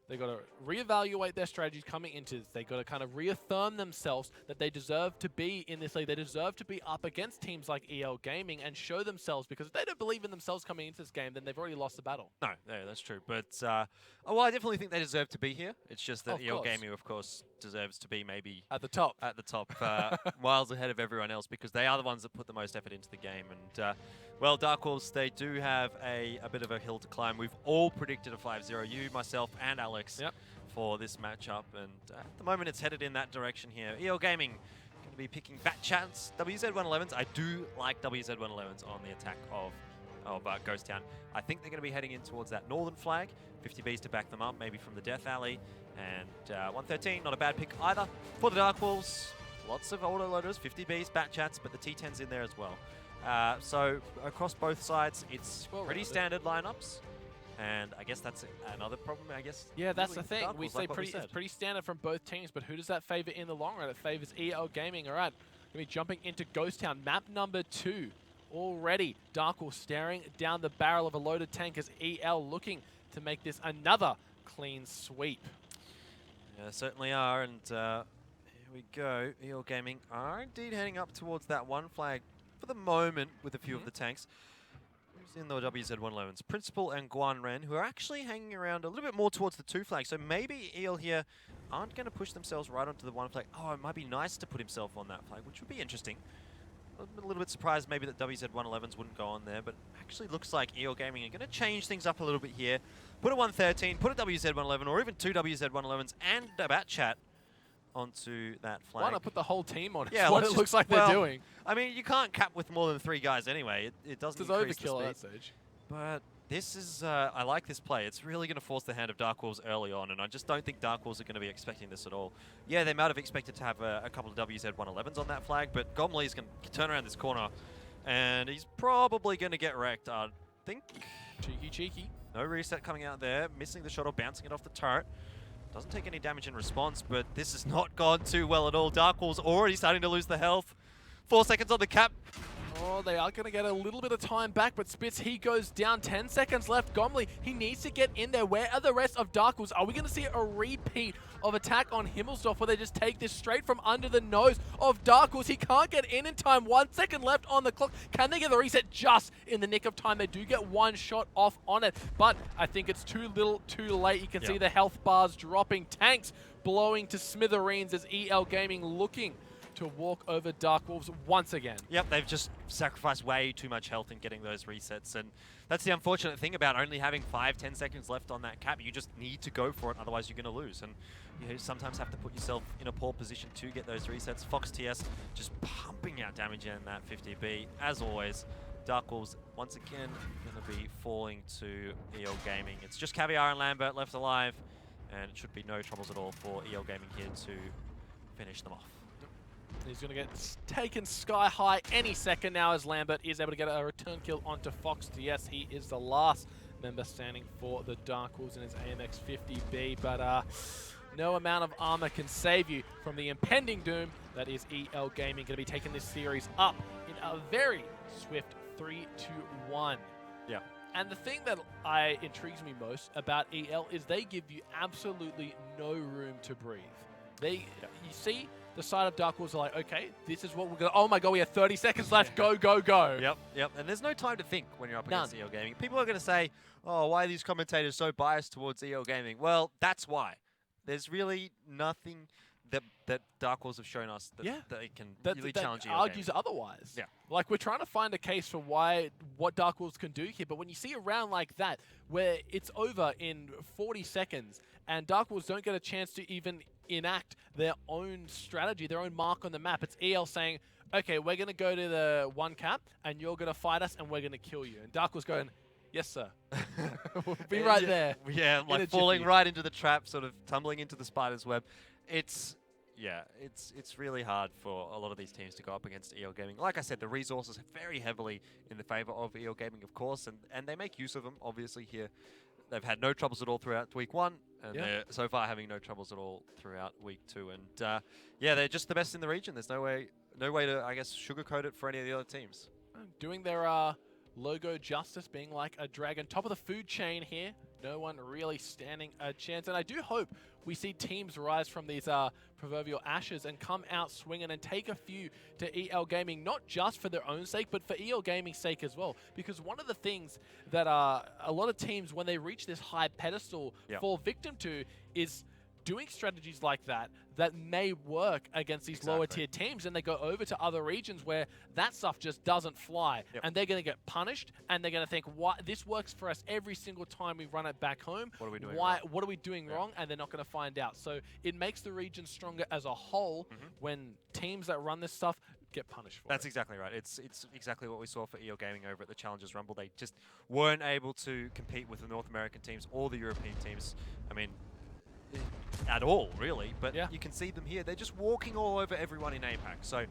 they've got to reevaluate their strategies coming into this. They've got to kind of reaffirm themselves that they deserve to be in this league. They deserve to be up against teams like EL Gaming and show themselves, because if they don't believe in themselves coming into this game, then they've already lost the battle. No, that's true. But, well, I definitely think they deserve to be here. It's just that EL Gaming, of course, deserves to be maybe at the top. Miles ahead of everyone else, because they are the ones that put the most effort into the game. And, well, DarkWolves, they do have a bit of a hill to climb. We've all predicted a 5-0, you, myself, and Alex, for this matchup. And at the moment, it's headed in that direction here. EL Gaming going to be picking bat chats, WZ-111s. I do like WZ-111s on the attack of Ghost Town. I think they're going to be heading in towards that northern flag. 50Bs to back them up, maybe from the Death Alley. And 113, not a bad pick either. For the DarkWolves, lots of auto-loaders, 50Bs, bat chats, but the T10's in there as well. So across both sides, it's pretty standard lineups. And I guess that's another problem, I guess. Yeah, that's the thing. We say it's pretty standard from both teams, but who does that favor in the long run? It favors EL Gaming. All right, going to be jumping into Ghost Town. Map number 2 already. DarkWolves staring down the barrel of a loaded tank as EL looking to make this another clean sweep. Yeah, certainly are. And here we go. EL Gaming are indeed heading up towards that one flag for the moment with a few of the tanks. Who's in the WZ-111s? Principal and Guan Ren, who are actually hanging around a little bit more towards the 2 flag. So maybe EL here aren't going to push themselves right onto the 1 flag. Oh, it might be nice to put himself on that flag, which would be interesting. A little bit surprised maybe that WZ-111s wouldn't go on there, but actually looks like EL Gaming are going to change things up a little bit here. Put a 113, put a WZ-111, or even 2 WZ-111s and a bat chat onto that flag. Why not put the whole team on it? Yeah, what it looks like they're doing. I mean, you can't cap with more than 3 guys anyway. It doesn't increase the speed. Overkill at that stage. But this is, I like this play. It's really going to force the hand of DarkWolves early on, and I just don't think DarkWolves are going to be expecting this at all. Yeah, they might have expected to have a couple of WZ-111s on that flag, but Gomley's going to turn around this corner, and he's probably going to get wrecked, I think. Cheeky. No reset coming out there, missing the shot or bouncing it off the turret. Doesn't take any damage in response, but this has not gone too well at all. DarkWolves already starting to lose the health. 4 seconds on the cap. Oh, they are going to get a little bit of time back, but Spitz, he goes down. 10 seconds left. Gomley, he needs to get in there. Where are the rest of DarkWolves? Are we going to see a repeat of attack on Himmelsdorf where they just take this straight from under the nose of DarkWolves? He can't get in time. 1 second left on the clock. Can they get the reset just in the nick of time? They do get one shot off on it, but I think it's too little, too late. You can see the health bars dropping. Tanks blowing to smithereens as EL Gaming looking to walk over DarkWolves once again. Yep, they've just sacrificed way too much health in getting those resets, and that's the unfortunate thing about only having 5-10 seconds left on that cap. You just need to go for it, otherwise you're going to lose, and you sometimes have to put yourself in a poor position to get those resets. Fox TS just pumping out damage in that 50B. As always, DarkWolves once again going to be falling to EL Gaming. It's just Caviar and Lambert left alive, and it should be no troubles at all for EL Gaming here to finish them off. He's going to get taken sky high any second now as Lambert is able to get a return kill onto Fox. Yes, he is the last member standing for the DarkWolves in his AMX 50B, but no amount of armor can save you from the impending doom that is EL Gaming, going to be taking this series up in a very swift 3-1. Yeah. And the thing that intrigues me most about EL is they give you absolutely no room to breathe. You see the side of DarkWolves are like, okay, this is what we're going to... Oh my god, we have 30 seconds left. Go, go, go. Yep. And there's no time to think when you're up against EL Gaming. People are going to say, oh, why are these commentators so biased towards EL Gaming? Well, that's why. There's really nothing that DarkWolves have shown us that they can really challenge EL argues Gaming. otherwise. Yeah. Like, we're trying to find a case for what DarkWolves can do here, but when you see a round like that, where it's over in 40 seconds, and DarkWolves don't get a chance to even enact their own strategy, their own mark on the map, it's EL saying, okay, we're going to go to the 1 cap, and you're going to fight us, and we're going to kill you. And DarkWolves going, yes, sir. We'll be right there. Yeah, like falling right into the trap, sort of tumbling into the spider's web. It's really hard for a lot of these teams to go up against EL Gaming. Like I said, the resources are very heavily in the favor of EL Gaming, of course, and they make use of them, obviously, here. They've had no troubles at all throughout week 1, and they're so far having no troubles at all throughout week 2. And yeah, they're just the best in the region. There's no way to, I guess, sugarcoat it for any of the other teams. Doing their logo justice, being like a dragon, top of the food chain here. No one really standing a chance. And I do hope we see teams rise from these proverbial ashes and come out swinging and take a few to EL Gaming, not just for their own sake, but for EL Gaming's sake as well. Because one of the things that a lot of teams, when they reach this high pedestal, fall victim to is doing strategies like that may work against these lower tier teams, and they go over to other regions where that stuff just doesn't fly, and they're going to get punished, and they're going to think, "What? This works for us every single time we run it back home. What are we doing? What are we doing wrong?" And they're not going to find out. So it makes the region stronger as a whole when teams that run this stuff get punished for That's exactly right. It's exactly what we saw for EL Gaming over at the Challengers Rumble. They just weren't able to compete with the North American teams or the European teams. I mean, at all, really, but you can see them here. They're just walking all over everyone in APAC. So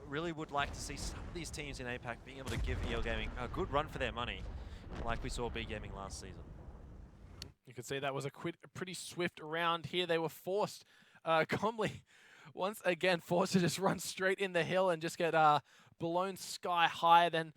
really would like to see some of these teams in APAC being able to give EL Gaming a good run for their money, like we saw B Gaming last season. You could say that was a pretty swift round here. They were forced, Comley, once again, forced to just run straight in the hill and just get blown sky high. Then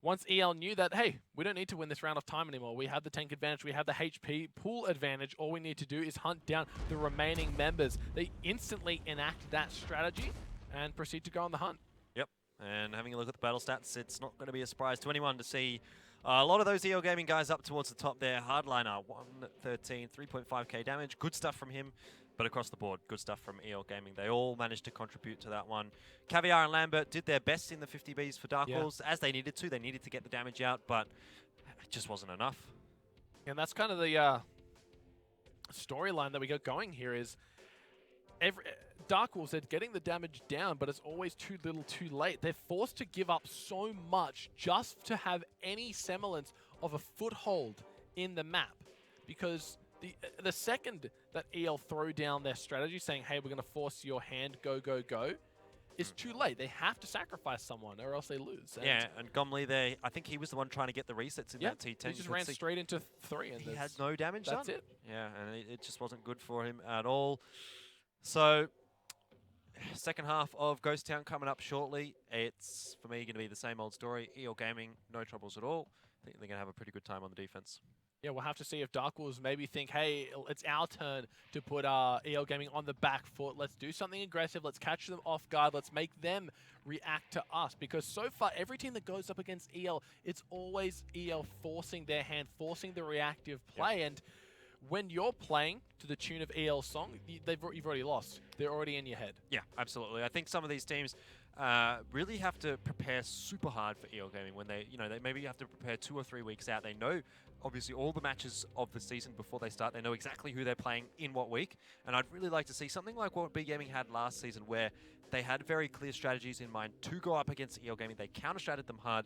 once EL knew that, hey, we don't need to win this round of time anymore. We have the tank advantage. We have the HP pool advantage. All we need to do is hunt down the remaining members. They instantly enact that strategy and proceed to go on the hunt. Yep. And having a look at the battle stats, it's not going to be a surprise to anyone to see a lot of those EL Gaming guys up towards the top there. Hardliner, 113, 3.5k damage. Good stuff from him. But across the board, good stuff from EL Gaming. They all managed to contribute to that one. Caviar and Lambert did their best in the 50Bs for DarkWolves, as they needed to. They needed to get the damage out, but it just wasn't enough. And that's kind of the storyline that we got going here is DarkWolves are getting the damage down, but it's always too little too late. They're forced to give up so much just to have any semblance of a foothold in the map, because the second that EL throw down their strategy saying, hey, we're going to force your hand, go, go, go, it's too late. They have to sacrifice someone or else they lose. And and Gomley, I think he was the one trying to get the resets in that T10. He just ran straight into 3. And he had no damage done. That's it. Yeah, and it just wasn't good for him at all. So, second half of Ghost Town coming up shortly. It's, for me, going to be the same old story. EL Gaming, no troubles at all. I think they're going to have a pretty good time on the defense. Yeah, we'll have to see if DarkWolves maybe think, hey, it's our turn to put EL Gaming on the back foot. Let's do something aggressive. Let's catch them off guard. Let's make them react to us. Because so far, every team that goes up against EL, it's always EL forcing their hand, forcing the reactive play. And when you're playing to the tune of EL's song, you've already lost. They're already in your head. Yeah, absolutely. I think some of these teams really have to prepare super hard for EL Gaming when they maybe have to prepare 2 or 3 weeks out. They know, obviously, all the matches of the season before they start. They know exactly who they're playing in what week. And I'd really like to see something like what B Gaming had last season, where they had very clear strategies in mind to go up against EL Gaming. They counter-stratted them hard.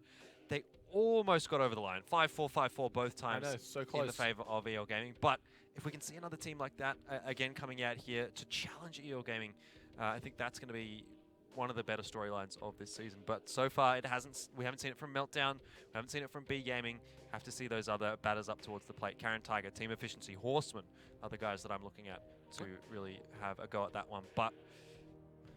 They almost got over the line. 5-4, 5-4 both times. I know, so close. In the favor of EL Gaming. But if we can see another team like that again coming out here to challenge EL Gaming, I think that's going to be one of the better storylines of this season. But so far, we haven't seen it from Meltdown. We haven't seen it from B Gaming. Have to see those other batters up towards the plate. Karen Tiger, Team Efficiency, Horseman are the guys that I'm looking at to really have a go at that one. But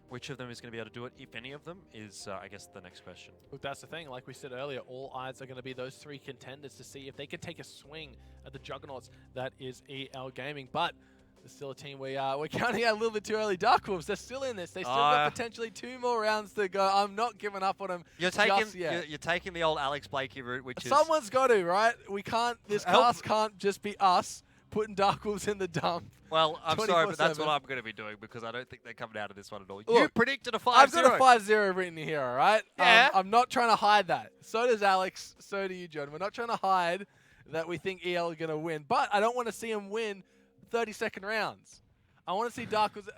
which of them is going to be able to do it, if any of them, is, I guess, the next question. Look, that's the thing. Like we said earlier, all eyes are going to be those 3 contenders to see if they can take a swing at the juggernauts that is EL Gaming. But there's still a team we're counting out a little bit too early. DarkWolves, they're still in this. They still got potentially 2 more rounds to go. I'm not giving up on them you're taking the old Alex Blakey route, which Someone's got to, right? We can't, this cast can't just be us putting DarkWolves in the dump. Well, I'm sorry, but that's what I'm going to be doing because I don't think they're coming out of this one at all. Look, you predicted a 5-0. I've got a 5-0 written here, all right? Yeah. I'm not trying to hide that. So does Alex. So do you, John. We're not trying to hide that we think EL are going to win. But I don't want to see them win 30-second rounds. I want to see DarkWolves.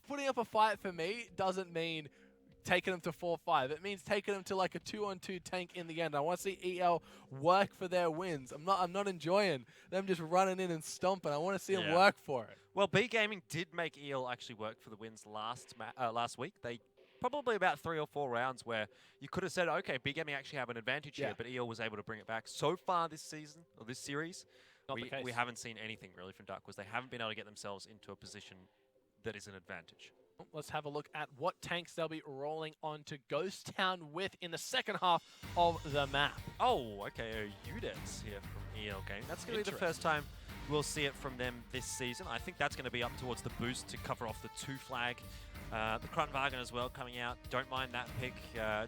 Putting up a fight for me doesn't mean taking them to 4-5. It means taking them to like a 2-on-2 tank in the end. I want to see EL work for their wins. I'm not enjoying them just running in and stomping. I want to see them work for it. Well, B Gaming did make EL actually work for the wins last week. They probably about 3 or 4 rounds where you could have said, okay, B Gaming actually have an advantage here, but EL was able to bring it back. So far this season, or this series, we haven't seen anything really from DarkWolves. They haven't been able to get themselves into a position that is an advantage. Let's have a look at what tanks they'll be rolling on to Ghost Town with in the second half of the map. Oh, okay, UDES here from EL Gaming. That's going to be the first time we'll see it from them this season. I think that's going to be up towards the boost to cover off the 2 flag. The Kranwagen as well coming out. Don't mind that pick.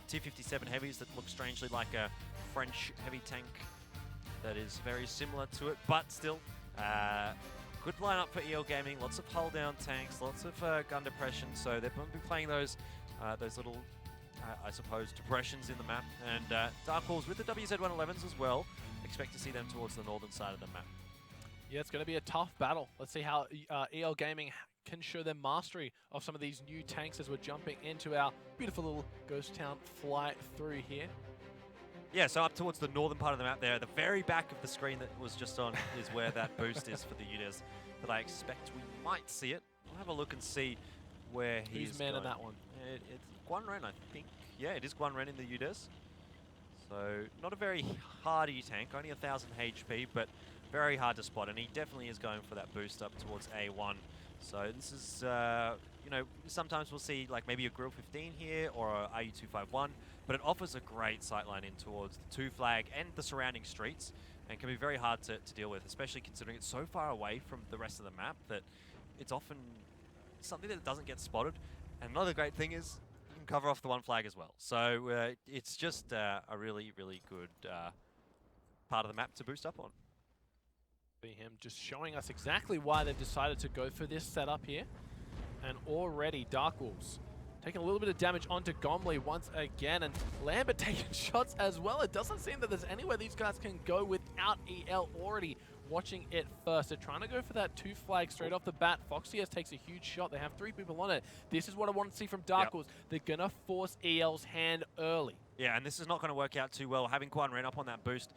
T-57 heavies that look strangely like a French heavy tank that is very similar to it, but still good lineup for EL Gaming. Lots of hull down tanks, lots of gun depression. So they're going to be playing those little, I suppose, depressions in the map. And DarkWolves with the WZ-111s as well. Expect to see them towards the northern side of the map. Yeah, it's going to be a tough battle. Let's see how EL Gaming can show their mastery of some of these new tanks as we're jumping into our beautiful little Ghost Town fly through here. Yeah, so up towards the northern part of the map there, the very back of the screen that was just on is where that boost is for the UDES that I expect we might see it. We'll have a look and see where he's man in that one. It's Guanren, I think. Yeah, it is Guanren in the UDES. So not a very hardy tank, only 1,000 HP, but very hard to spot, and he definitely is going for that boost up towards A1. So this is, you know, sometimes we'll see like maybe a Grill 15 here or a RU251, but it offers a great sightline in towards the 2 flag and the surrounding streets, and can be very hard to deal with, especially considering it's so far away from the rest of the map that it's often something that doesn't get spotted. And another great thing is you can cover off the 1 flag as well. So it's just a really, really good part of the map to boost up on. Him just showing us exactly why they've decided to go for this setup here. And already DarkWolves taking a little bit of damage onto Gomley once again, and Lambert taking shots as well. It doesn't seem that there's anywhere these guys can go without EL already watching it first. They're trying to go for that 2 flag straight off the bat. Foxias takes a huge shot. They have 3 people on it. This is what I want to see from DarkWolves. They're going to force EL's hand early. Yeah, and this is not going to work out too well. Having Guanren up on that boost,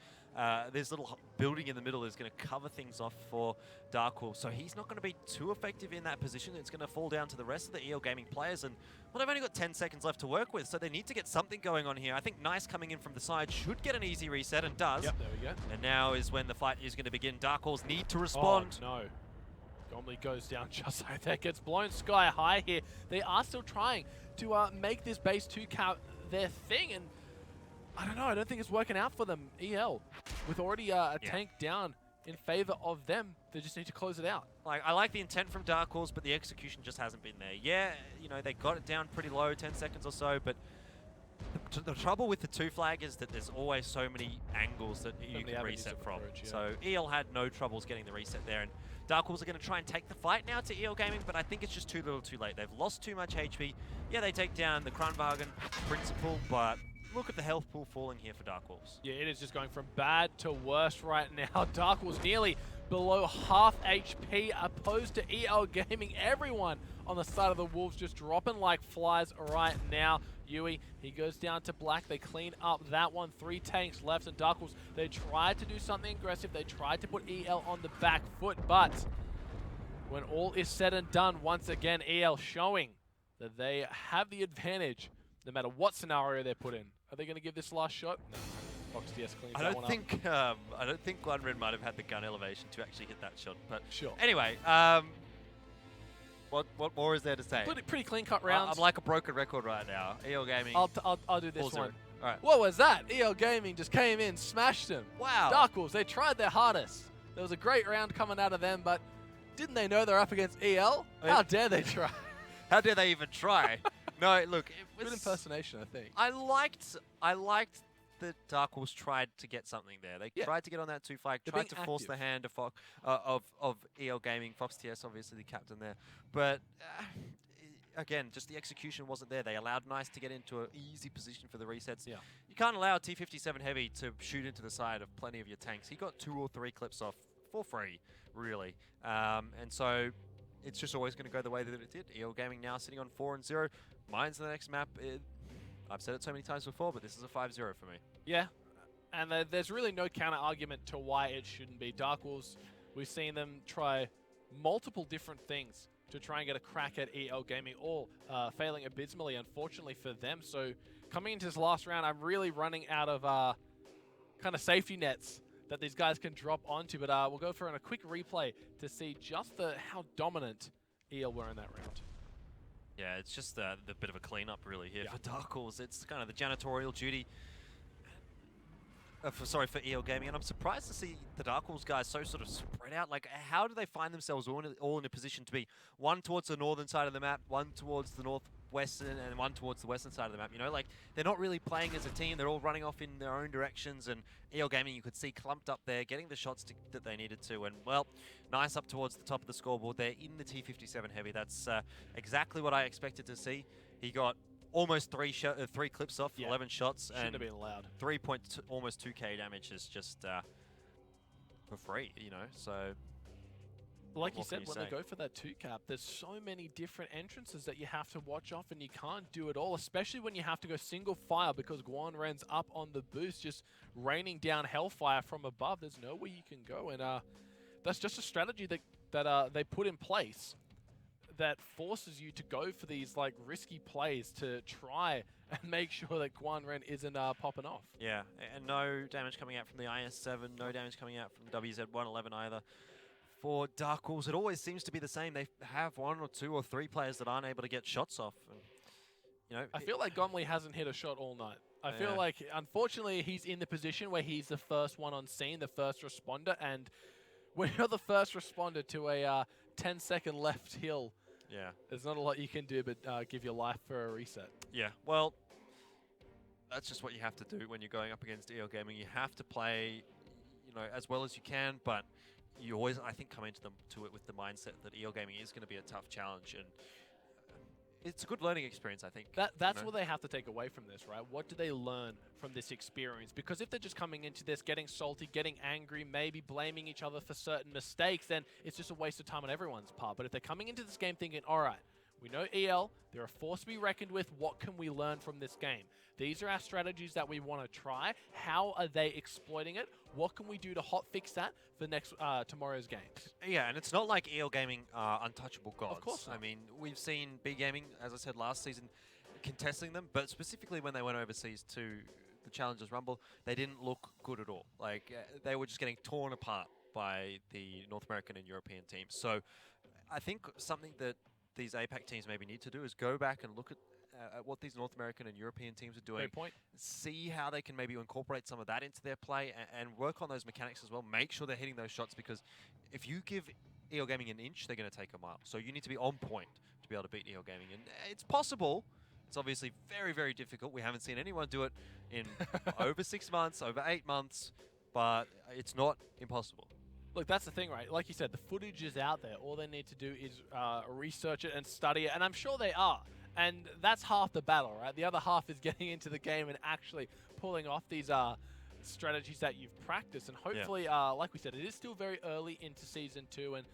this little building in the middle is going to cover things off for DarkWolves. So he's not going to be too effective in that position. It's going to fall down to the rest of the EL Gaming players. And well, they've only got 10 seconds left to work with, so they need to get something going on here. I think Nice coming in from the side should get an easy reset, and does. Yep, there we go. And now is when the fight is going to begin. DarkWolves need to respond. Oh, no. Gomley goes down just like that. Gets blown sky high here. They are still trying to make this base 2 count their thing, and I don't know. I don't think it's working out for them. EL, with already a tank down in favor of them, they just need to close it out. Like, I like the intent from DarkWolves, but the execution just hasn't been there. Yeah, you know, they got it down pretty low, 10 seconds or so, but the trouble with the 2 flag is that there's always so many angles that you can reset from. So EL had no troubles getting the reset there, and DarkWolves are going to try and take the fight now to EL Gaming, but I think it's just too little too late. They've lost too much HP. Yeah, they take down the Kranwagen principal, but look at the health pool falling here for DarkWolves. Yeah, it is just going from bad to worse right now. DarkWolves nearly below half HP opposed to EL Gaming. Everyone on the side of the Wolves just dropping like flies right now. Yui, he goes down to black. They clean up that one. 3 tanks left, and DarkWolves, they tried to do something aggressive. They tried to put EL on the back foot, but when all is said and done, once again, EL showing that they have the advantage no matter what scenario they're put in. Are they going to give this last shot? No. Fox DS cleans that one up. I don't think Guanren might have had the gun elevation to actually hit that shot. But sure. Anyway, what more is there to say? Pretty clean cut rounds. I'm like a broken record right now. EL Gaming. I'll do this one. All right. What was that? EL Gaming just came in, smashed them. Wow. DarkWolves, they tried their hardest. There was a great round coming out of them, but didn't they know they're up against EL? How dare they try? How dare they even try? No, look, it was good impersonation, I think. I liked that DarkWolves tried to get something there. They tried to get on that 2 flag, tried to force the hand of EL Gaming, Fox TS, obviously the captain there. But again, just the execution wasn't there. They allowed Nice to get into an easy position for the resets. Yeah. You can't allow a T-57 Heavy to shoot into the side of plenty of your tanks. He got 2 or 3 clips off for free, really. And so it's just always going to go the way that it did. EL Gaming now sitting on 4-0. Mine's the next map. I've said it so many times before, but this is a 5-0 for me. Yeah, and there's really no counter-argument to why it shouldn't be. DarkWolves, we've seen them try multiple different things to try and get a crack at EL Gaming, all failing abysmally, unfortunately for them. So coming into this last round, I'm really running out of kind of safety nets that these guys can drop onto, but we'll go for a quick replay to see just how dominant EL were in that round. Yeah, it's just the bit of a cleanup really here for DarkWolves. It's kind of the janitorial duty. For EL Gaming, and I'm surprised to see the DarkWolves guys so sort of spread out. Like, how do they find themselves all in a position to be one towards the northern side of the map, one towards the northwestern, and one towards the western side of the map? You know, like, they're not really playing as a team. They're all running off in their own directions, and EL Gaming, you could see clumped up there, getting the shots that they needed to, and, well, Nice up towards the top of the scoreboard there in the T-57 Heavy. That's exactly what I expected to see. He got almost 3 clips off, 11 shots. Shouldn't have been allowed. Almost 2k damage is just for free, you know, so... Like you said, when they go for that 2-cap, there's so many different entrances that you have to watch off, and you can't do it all, especially when you have to go single fire because Guanren's up on the boost, just raining down hellfire from above. There's nowhere you can go, and that's just a strategy that they put in place that forces you to go for these like risky plays to try and make sure that Guanren isn't popping off. Yeah, and no damage coming out from the IS-7, no damage coming out from the WZ-111 either. For DarkWolves, it always seems to be the same. They have 1 or 2 or 3 players that aren't able to get shots off. And, you know, I feel like Gomley hasn't hit a shot all night. I feel like, unfortunately, he's in the position where he's the first one on scene, the first responder, and when you're the first responder to a 10-second left hill, there's not a lot you can do but give your life for a reset. Yeah, well, that's just what you have to do when you're going up against EL Gaming. You have to play, you know, as well as you can, but you always, I think, come into it with the mindset that EL Gaming is going to be a tough challenge, and it's a good learning experience, I think. That's what they have to take away from this, right? What do they learn from this experience? Because if they're just coming into this, getting salty, getting angry, maybe blaming each other for certain mistakes, then it's just a waste of time on everyone's part. But if they're coming into this game thinking, all right, we know EL, they're a force to be reckoned with, what can we learn from this game? These are our strategies that we want to try. How are they exploiting it? What can we do to hotfix that for tomorrow's games? Yeah, and it's not like EL Gaming are untouchable gods. Of course not. I mean, we've seen B Gaming, as I said last season, contesting them, but specifically when they went overseas to the Challengers Rumble, they didn't look good at all. Like, they were just getting torn apart by the North American and European teams. So I think something that these APAC teams maybe need to do is go back and look at what these North American and European teams are doing. Great point. See how they can maybe incorporate some of that into their play and work on those mechanics as well. Make sure they're hitting those shots, because if you give EL Gaming an inch, they're going to take a mile. So you need to be on point to be able to beat EL Gaming. And it's possible. It's obviously very, very difficult. We haven't seen anyone do it in over 6 months, over 8 months, but it's not impossible. Look, that's the thing, right? Like you said, the footage is out there. All they need to do is research it and study it, and I'm sure they are. And that's half the battle, right? The other half is getting into the game and actually pulling off these strategies that you've practiced. And hopefully, like we said, it is still very early into Season 2, and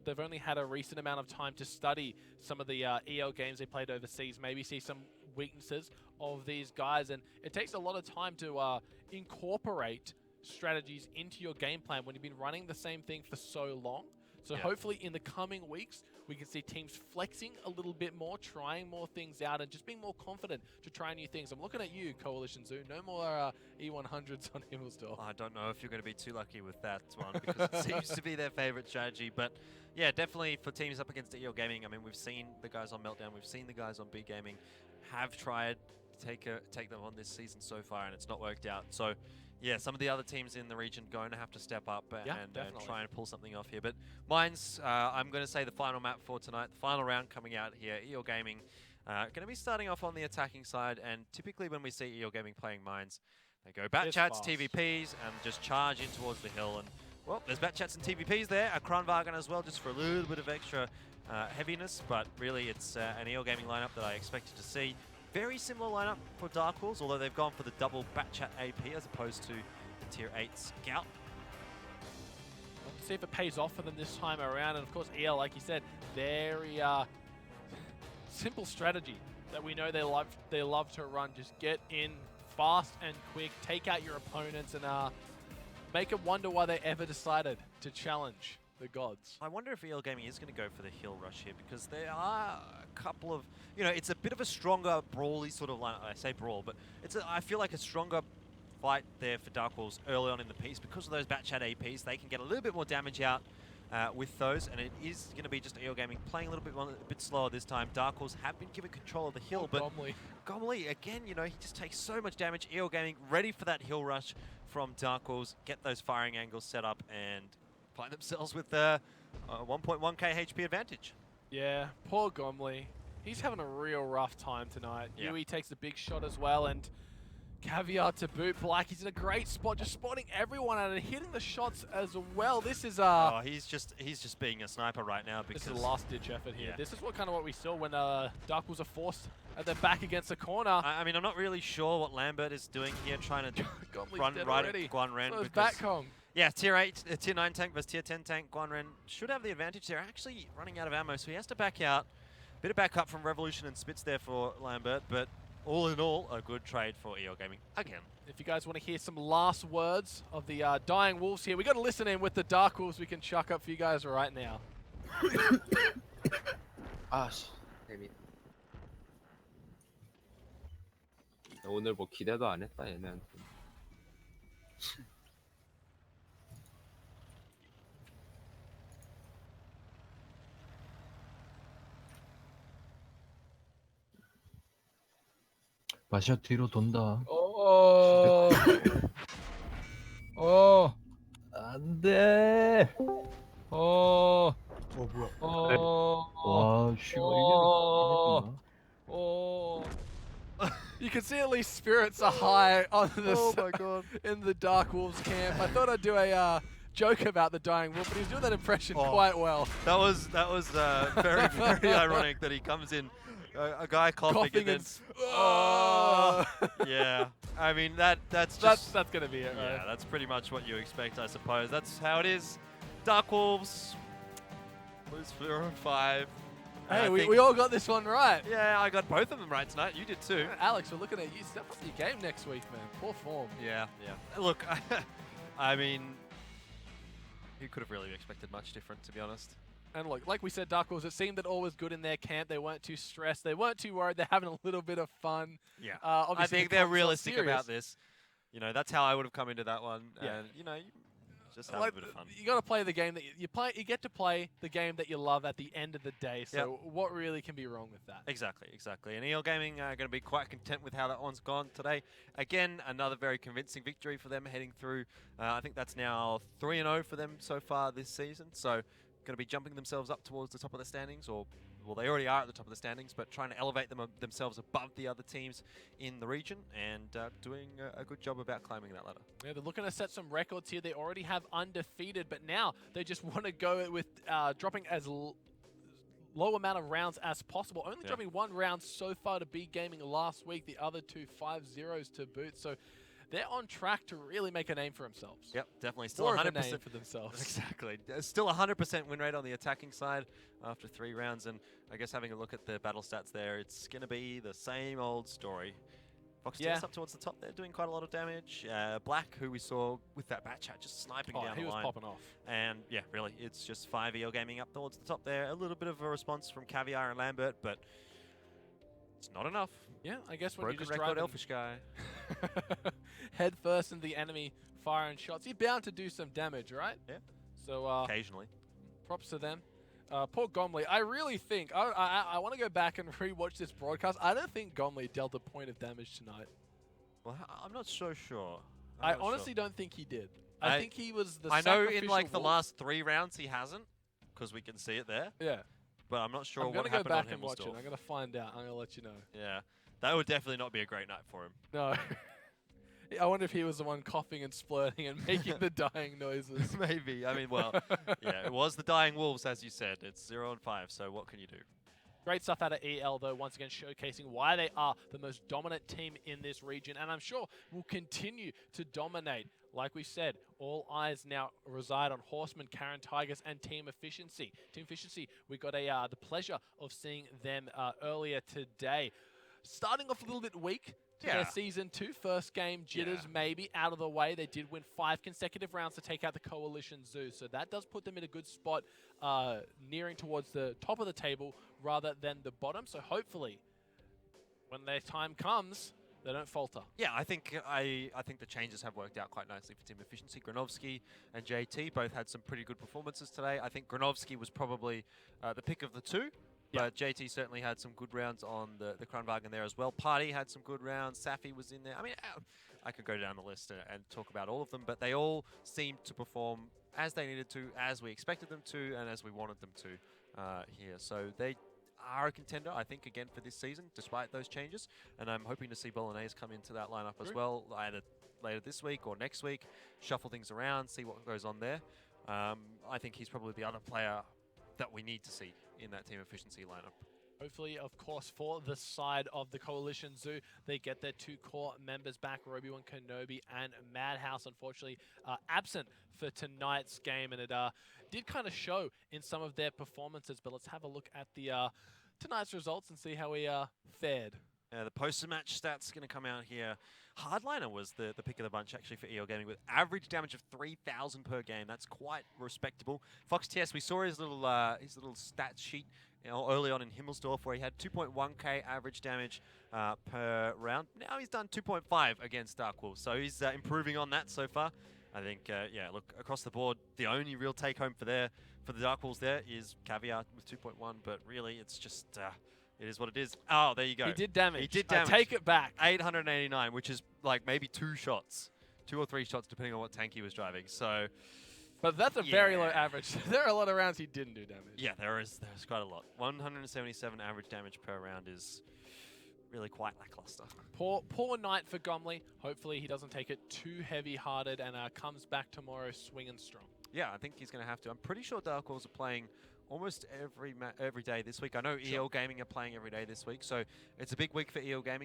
they've only had a recent amount of time to study some of the EL games they played overseas, maybe see some weaknesses of these guys. And it takes a lot of time to incorporate strategies into your game plan when you've been running the same thing for so long. So hopefully in the coming weeks, we can see teams flexing a little bit more, trying more things out, and just being more confident to try new things. I'm looking at you, Coalition Zoo. No more E100s on Himmelsdorf. I don't know if you're going to be too lucky with that one, because it seems to be their favorite strategy. But yeah, definitely for teams up against EO Gaming, I mean, we've seen the guys on Meltdown, we've seen the guys on B Gaming have tried to take them on this season so far, and it's not worked out. So yeah, some of the other teams in the region going to have to step up and try and pull something off here. But Mines, I'm going to say the final map for tonight, the final round coming out here, EO Gaming, going to be starting off on the attacking side. And typically when we see EO Gaming playing Mines, they go bat chats, TVPs, and just charge in towards the hill. And well, there's bat chats and TVPs there, a Kranwagen as well, just for a little bit of extra heaviness. But really, it's an EO Gaming lineup that I expected to see. Very similar lineup for DarkWolves, although they've gone for the double Batchat AP as opposed to the Tier 8 Scout. We'll see if it pays off for them this time around. And of course, EL, like you said, very simple strategy that we know they love to run. Just get in fast and quick, take out your opponents, and make them wonder why they ever decided to challenge the gods. I wonder if EL Gaming is going to go for the hill rush here, because there are a couple of, you know, it's a bit of a stronger brawly sort of line. I say brawl, but I feel like a stronger fight there for DarkWolves early on in the piece because of those Batchat APs. They can get a little bit more damage out with those, and it is going to be just EL Gaming playing a bit slower this time. DarkWolves have been given control of the hill, but Gomley again, you know, he just takes so much damage. EL Gaming ready for that hill rush from DarkWolves, get those firing angles set up, and find themselves with a 1.1k HP advantage. Yeah, poor Gomley. He's having a real rough time tonight. Yeah. Yui takes a big shot as well, and Caviar to boot. Black, he's in a great spot, just spotting everyone and hitting the shots as well. This is oh, he's just being a sniper right now, because this is a last-ditch effort here. Yeah. This is what we saw when DarkWolves are forced at their back against the corner. I mean, I'm not really sure what Lambert is doing here, trying to run right at Guanren. So Batcong. Yeah, Tier 8, Tier 9 tank versus Tier 10 tank. Guanren should have the advantage. They're actually running out of ammo, so he has to back out. Bit of backup from Revolution and Spitz there for Lambert, but all in all, a good trade for EO Gaming again. If you guys want to hear some last words of the Dying Wolves here, we got to listen in with the DarkWolves we can chuck up for you guys right now. 오늘 뭐 기대도 안 했다 얘네한테. 마샤 뒤로 돈다. 안돼. 와, You can see at least spirits are high on this in the DarkWolves camp. I thought I'd do a joke about the Dying Wolf, but he was doing that impression quite well. That was very, very ironic that he comes in, a guy coughing and yeah. I mean that's gonna be it, right? Yeah, that's pretty much what you expect, I suppose. That's how it is. DarkWolves lose 4-5. Hey, we all got this one right. Yeah, I got both of them right tonight. You did too. Alex, we're looking at you. Step up your game next week, man. Poor form. Yeah. Look, I mean, who could have really expected much different, to be honest? And look, like we said, DarkWolves, it seemed that all was good in their camp. They weren't too stressed. They weren't too worried. They're having a little bit of fun. Yeah. I think they're realistic about this. You know, that's how I would have come into that one. Yeah. And, you know, just have a bit of fun. You got to play the game that you play. You get to play the game that you love at the end of the day. So what really can be wrong with that? Exactly. And EO Gaming are going to be quite content with how that one's gone today. Again, another very convincing victory for them heading through. I think that's now 3-0 for them so far this season. So going to be jumping themselves up towards the top of the standings, or well, they already are at the top of the standings, but trying to elevate themselves above the other teams in the region, and doing a good job about climbing that ladder. Yeah, they're looking to set some records here. They already have undefeated, but now they just want to go with dropping as low amount of rounds as possible. Only dropping one round so far to B Gaming last week, the other two 5-0s to boot. So they're on track to really make a name for themselves. Yep, definitely. Still 100% for themselves. Exactly. Still 100% win rate on the attacking side after 3 rounds. And I guess having a look at the battle stats there, it's going to be the same old story. Fox TS up towards the top there, doing quite a lot of damage. Black, who we saw with that bat chat, just sniping down the line. He was popping off. And yeah, really, it's just 5 EO Gaming up towards the top there. A little bit of a response from Caviar and Lambert, but it's not enough. Yeah, I guess when Broken you just record Elfish guy. head first into the enemy, firing shots, you're bound to do some damage, right? Yeah. So occasionally. Props to them. Poor Gomley. I really think I want to go back and rewatch this broadcast. I don't think Gomley dealt a point of damage tonight. Well, I'm not so sure. I honestly don't think he did. I think he was the. I know in like the last 3 rounds he hasn't, because we can see it there. Yeah. But I'm not sure what happened on I'm gonna go back and Himmelsdorf. watch it. I'm gonna find out. I'm gonna let you know. Yeah, that would definitely not be a great night for him. No. I wonder if he was the one coughing and splurting and making the dying noises. Maybe. I mean, well, yeah, it was the dying wolves, as you said. It's 0-5, so what can you do? Great stuff out of EL, though, once again showcasing why they are the most dominant team in this region, and I'm sure will continue to dominate. Like we said, all eyes now reside on Horsemen, Karen Tigers, and Team Efficiency. Team Efficiency, we got the pleasure of seeing them earlier today. Starting off a little bit weak. Their Season 2 first game, jitters maybe out of the way. They did win 5 consecutive rounds to take out the Coalition Zoo, so that does put them in a good spot, nearing towards the top of the table rather than the bottom. So hopefully, when their time comes, they don't falter. Yeah, I think the changes have worked out quite nicely for Team Efficiency. Granovsky and JT both had some pretty good performances today. I think Granovsky was probably the pick of the 2. But JT certainly had some good rounds on the Kronwagen there as well. Party had some good rounds. Safi was in there. I mean, I could go down the list and talk about all of them, but they all seemed to perform as they needed to, as we expected them to, and as we wanted them to here. So they are a contender, I think, again for this season, despite those changes. And I'm hoping to see Bolognese come into that lineup as well, either later this week or next week, shuffle things around, see what goes on there. I think he's probably the other player that we need to see in that Team Efficiency lineup. Hopefully, of course, for the side of the Coalition Zoo, they get their 2 core members back, Roby-Wan Kenobi and Madhouse, unfortunately absent for tonight's game, and it did kind of show in some of their performances. But let's have a look at the tonight's results and see how we fared. The post-match stats going to come out here. Hardliner was the pick of the bunch, actually, for EO Gaming, with average damage of 3,000 per game. That's quite respectable. Fox TS, we saw his little stat sheet early on in Himmelsdorf, where he had 2.1k average damage per round. Now he's done 2.5 against DarkWolves, so he's improving on that so far. I think, yeah, look, across the board, the only real take-home for the DarkWolves there is Caviar with 2.1, but really, it's just... it is what it is. Oh, there you go. He did damage. He did damage. I take it back. 889, which is like maybe 2 shots. 2 or 3 shots, depending on what tank he was driving. So, but that's a very low average. There are a lot of rounds he didn't do damage. Yeah, there's quite a lot. 177 average damage per round is really quite lackluster. Poor night for Gomley. Hopefully he doesn't take it too heavy-hearted and comes back tomorrow swinging strong. Yeah, I think he's going to have to. I'm pretty sure DarkWolves are playing almost every day this week. I know EO Gaming are playing every day this week, so it's a big week for EO Gaming.